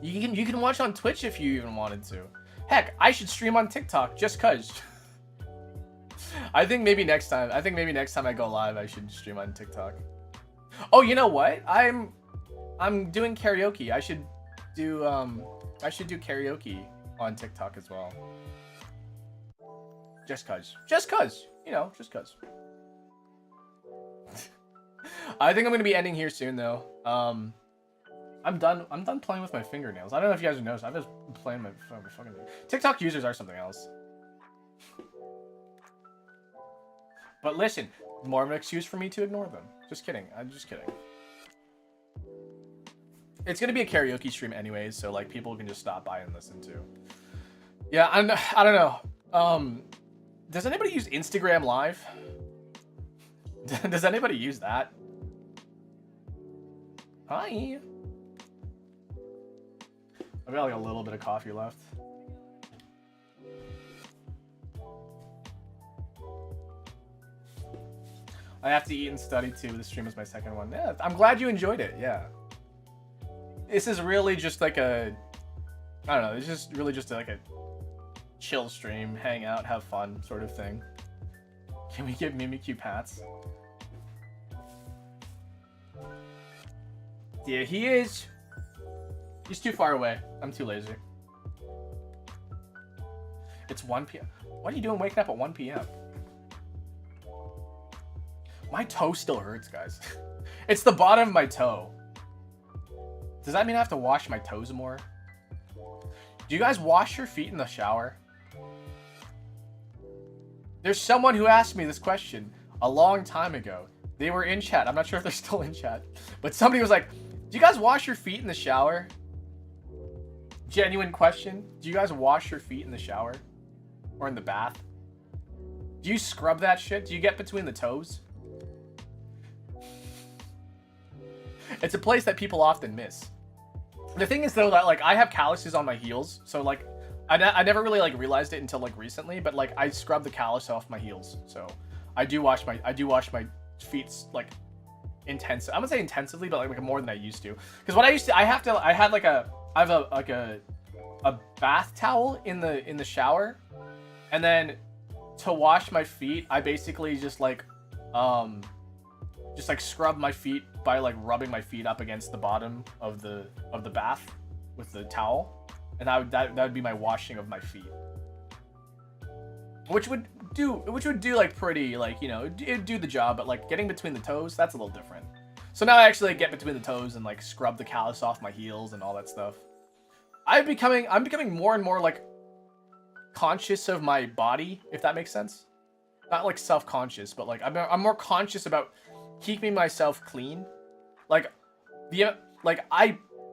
you can watch on Twitch if you even wanted to. Heck, I should stream on TikTok just cause. I think maybe next time I go live, I should stream on TikTok. Oh, you know what? I'm doing karaoke. I should do karaoke on TikTok as well. Just cause, you know, just cause. I think I'm gonna be ending here soon though. I'm done playing with my fingernails. I don't know if you guys noticed. I've just been playing my fucking. TikTok users are something else. But listen, more of an excuse for me to ignore them. Just kidding. I'm just kidding. It's gonna be a karaoke stream anyways, so like people can just stop by and listen to. Yeah, I don't know. Does anybody use Instagram Live? Does anybody use that? Hi. I've got like a little bit of coffee left. I have to eat and study too. This stream is my second one. Yeah, I'm glad you enjoyed it. Yeah. This is really just like I don't know. It's just really just like a chill stream, hang out, have fun sort of thing. Can we get Mimikyu hats? Yeah, he's too far away. I'm too lazy. It's 1 p.m. What are you doing waking up at 1 p.m.? My toe still hurts, guys. It's the bottom of my toe. Does that mean I have to wash my toes more? Do you guys wash your feet in the shower? There's someone who asked me this question a long time ago. They were in chat. I'm not sure if they're still in chat. But somebody was like, do you guys wash your feet in the shower? Genuine question. Do you guys wash your feet in the shower? Or in the bath? Do you scrub that shit? Do you get between the toes? It's a place that people often miss. The thing is though that like I have calluses on my heels, so like I never really like realized it until like recently, but like I scrub the callus off my heels, so I do wash my feet like intense. I'm gonna say intensively, but like more than I used to. Because what I used to, I have a bath towel in the shower, and then to wash my feet, I basically just like scrub my feet by like rubbing my feet up against the bottom of the bath with the towel, and that would be my washing of my feet, which would do like pretty, like, you know, it'd do the job. But like getting between the toes, that's a little different. So now I actually get between the toes and like scrub the callus off my heels and all that stuff. I'm becoming more and more like conscious of my body, if that makes sense. Not like self-conscious, but like I'm more conscious about keeping myself clean. Like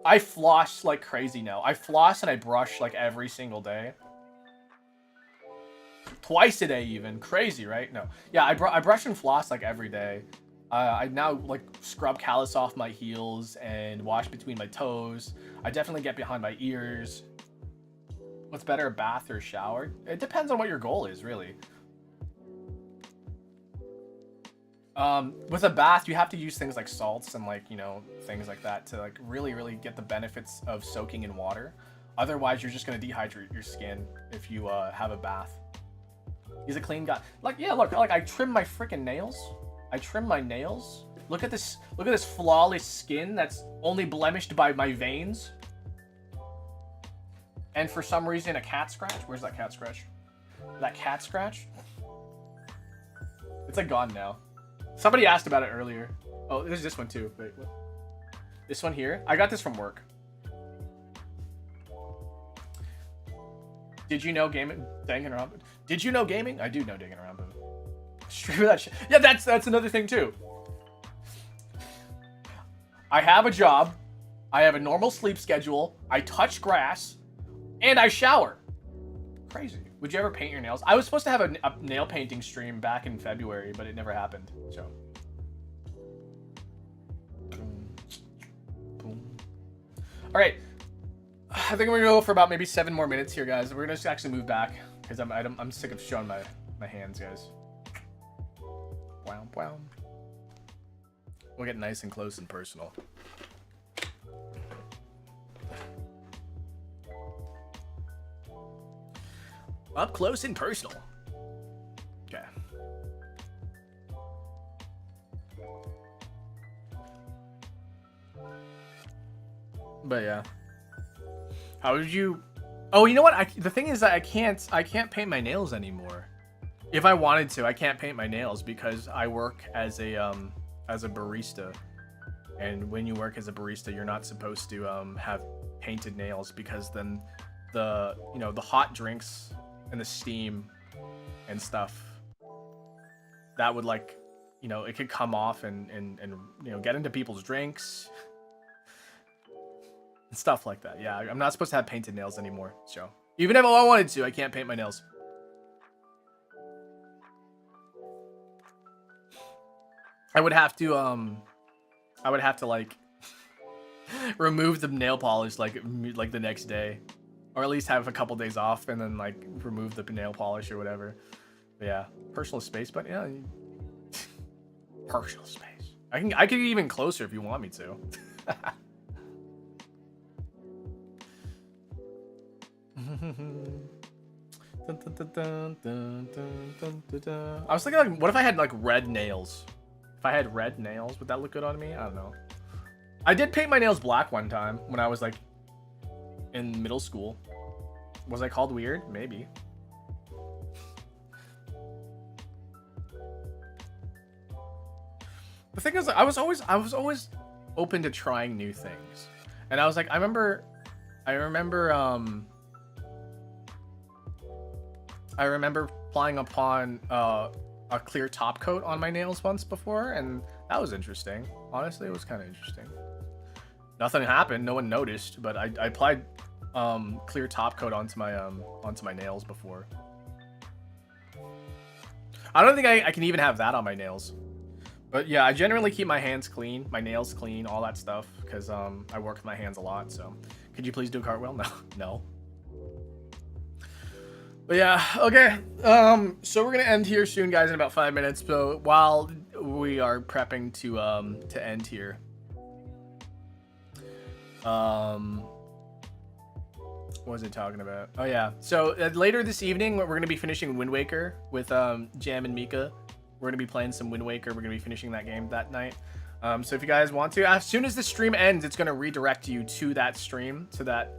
I floss like crazy now. I floss and I brush like every single day. Twice a day even. Crazy, right? No. Yeah, I brush and floss like every day. I now like scrub callus off my heels and wash between my toes. I definitely get behind my ears. What's better, a bath or a shower? It depends on what your goal is, really. With a bath, you have to use things like salts and like, you know, things like that to like really get the benefits of soaking in water. Otherwise, you're just gonna dehydrate your skin if you have a bath. He's a clean guy. Like, yeah, look, like I trim my freaking nails. I trim my nails. Look at this flawless skin that's only blemished by my veins. And for some reason, a cat scratch. Where's that cat scratch? That cat scratch? It's like gone now. Somebody asked about it earlier. Oh, there's this one too. Wait, what? This one here? I got this from work. Did you know gaming? Danganronpa. Did you know gaming? I do know Danganronpa. Stream that shit. Yeah, that's another thing too. I have a job. I have a normal sleep schedule. I touch grass, and I shower. Crazy. Would you ever paint your nails? I was supposed to have a nail painting stream back in February, but it never happened. So. Boom. All right. I think we're gonna go for about maybe 7 more minutes here, guys. We're gonna just actually move back because I'm sick of showing my hands, guys. Wow, wow. We'll get nice and close and personal. Up close and personal. Okay. But yeah. How would you? Oh, you know what? The thing is that I can't paint my nails anymore. If I wanted to, I can't paint my nails because I work as a barista, and when you work as a barista, you're not supposed to have painted nails because then the hot drinks and the steam and stuff that would like, it could come off and get into people's drinks and stuff like that. Yeah, I'm not supposed to have painted nails anymore. So even if I wanted to, I can't paint my nails. I would have to like remove the nail polish like the next day, or at least have a couple days off and then like remove the nail polish or whatever. But yeah, personal space. But yeah, personal space. I can get even closer if you want me to. I was thinking, like, what if I had like red nails? If I had red nails, would that look good on me? I don't know. I did paint my nails black one time when I was like in middle school. Was I called weird? Maybe. The thing is, I was always open to trying new things. And I was like, I remember applying upon a clear top coat on my nails once before, and that was interesting. Honestly, it was kind of interesting. Nothing happened, no one noticed, but I applied clear top coat onto my nails before. I don't think I can even have that on my nails. But yeah, I generally keep my hands clean, my nails clean, all that stuff, because I work with my hands a lot. So could you please do a cartwheel? No. But yeah, okay. So we're gonna end here soon, guys, in about 5 minutes. So while we are prepping to end here, what was I talking about? Oh yeah. So later this evening, we're gonna be finishing Wind Waker with Jam and Mika. We're gonna be playing some Wind Waker. We're gonna be finishing that game that night. So if you guys want to, as soon as the stream ends, it's gonna redirect you to that stream, to that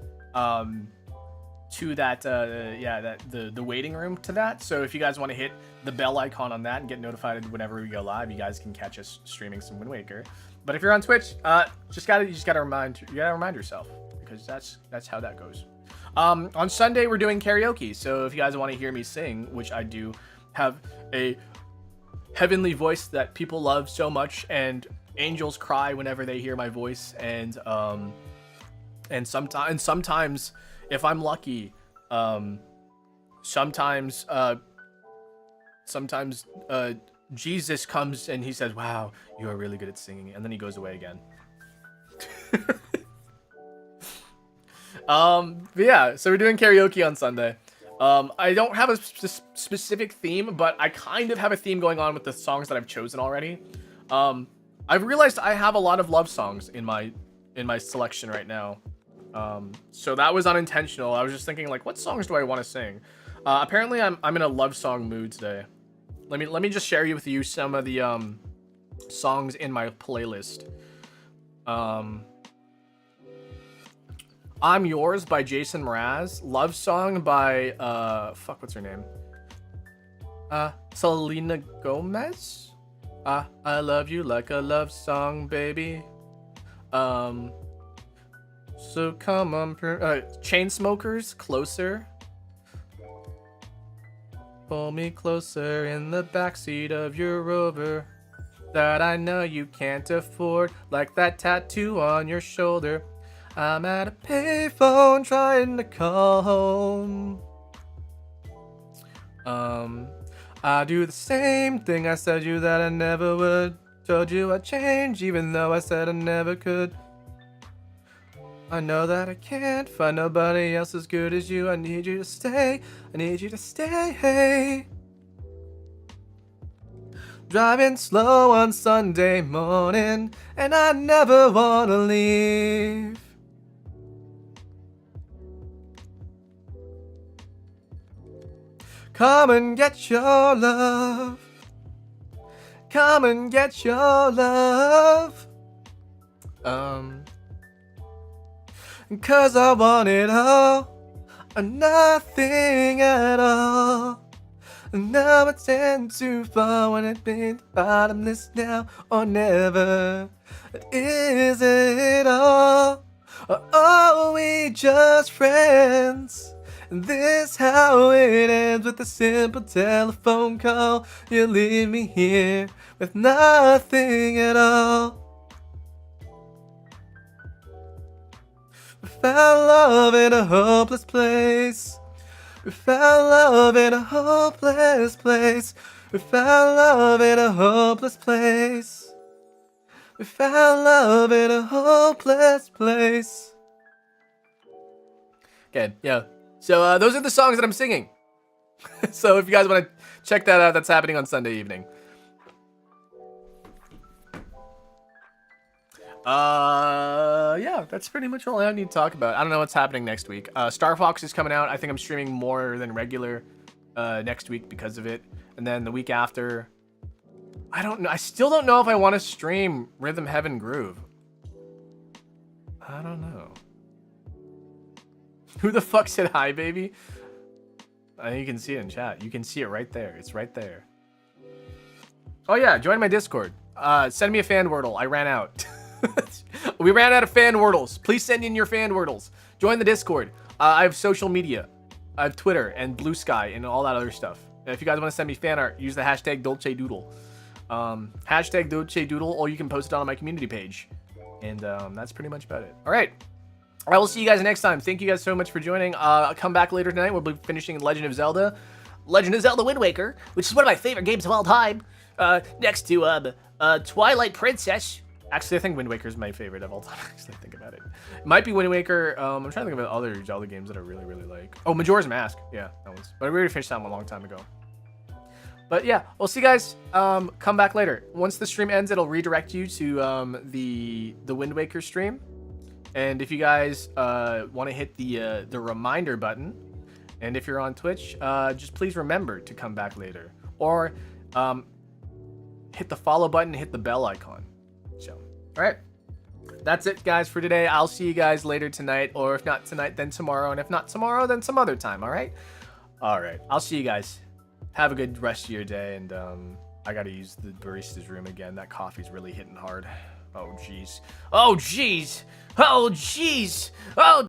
the waiting room to that. So if you guys want to hit the bell icon on that and get notified whenever we go live, you guys can catch us streaming some Wind Waker. But if you're on Twitch, you just gotta remind yourself, because that's how that goes. On Sunday we're doing karaoke, so if you guys want to hear me sing, which I do have a heavenly voice that people love so much, and angels cry whenever they hear my voice, and sometimes if I'm lucky, sometimes Jesus comes and he says, "Wow, you are really good at singing," and then he goes away again. But yeah, so we're doing karaoke on Sunday. I don't have a specific theme, but I kind of have a theme going on with the songs that I've chosen already. I've realized I have a lot of love songs in my selection right now. So that was unintentional. I was just thinking, like, what songs do I want to sing? Apparently I'm in a love song mood today. Let me just share with you some of the songs in my playlist. I'm Yours by Jason Mraz. Love Song by what's her name? Selena Gomez? I love you like a love song, baby. So come on, Chainsmokers, Closer. Pull me closer in the backseat of your Rover that I know you can't afford, like that tattoo on your shoulder. I'm at a payphone trying to call home. I do the same thing I said you that I never would. Told you I'd change even though I said I never could. I know that I can't find nobody else as good as you. I need you to stay. I need you to stay. Driving slow on Sunday morning, and I never wanna leave. Come and get your love. Come and get your love. 'Cause I want it all, or nothing at all. Now it's in too far when it been bottomless now or never. Is it all, or are we just friends? And this how it ends, with a simple telephone call. You leave me here with nothing at all. We found love in a hopeless place. We found love in a hopeless place. We found love in a hopeless place. We found love in a hopeless place. Okay, yeah. So those are the songs that I'm singing. So if you guys want to check that out, that's happening on Sunday evening. Yeah, that's pretty much all I need to talk about. I don't know what's happening next week. Star Fox is coming out. I think I'm streaming more than regular next week because of it. And then the week after, I don't know. I still don't know if I want to stream Rhythm Heaven Groove. I don't know. Who the fuck said hi, baby? You can see it in chat. You can see it right there. It's right there. Oh yeah, join my Discord. Send me a fan wordle. I ran out. We ran out of fan wordles. Please send in your fan wordles. Join the Discord. I have social media. I have Twitter and Blue Sky and all that other stuff. And if you guys want to send me fan art, use the hashtag Dolce Doodle. Hashtag Dolce Doodle, or you can post it on my community page. And that's pretty much about it. All right. I will see you guys next time. Thank you guys so much for joining. I'll come back later tonight. We'll be finishing Legend of Zelda Wind Waker, which is one of my favorite games of all time. Next to Twilight Princess, Actually, I think Wind Waker is my favorite of all time. Actually, think about it. It might be Wind Waker. I'm trying to think of other Zelda games that I really, really like. Oh, Majora's Mask. Yeah, that was. But we already finished that one a long time ago. But yeah, we'll see you guys. Come back later. Once the stream ends, it'll redirect you to the Wind Waker stream. And if you guys want to hit the reminder button, and if you're on Twitch, just please remember to come back later. Or hit the follow button, hit the bell icon. So, all right. That's it, guys, for today. I'll see you guys later tonight. Or if not tonight, then tomorrow. And if not tomorrow, then some other time, all right? All right. I'll see you guys. Have a good rest of your day, and I gotta use the barista's room again. That coffee's really hitting hard. Oh jeez. Oh jeez. Oh jeez. Oh.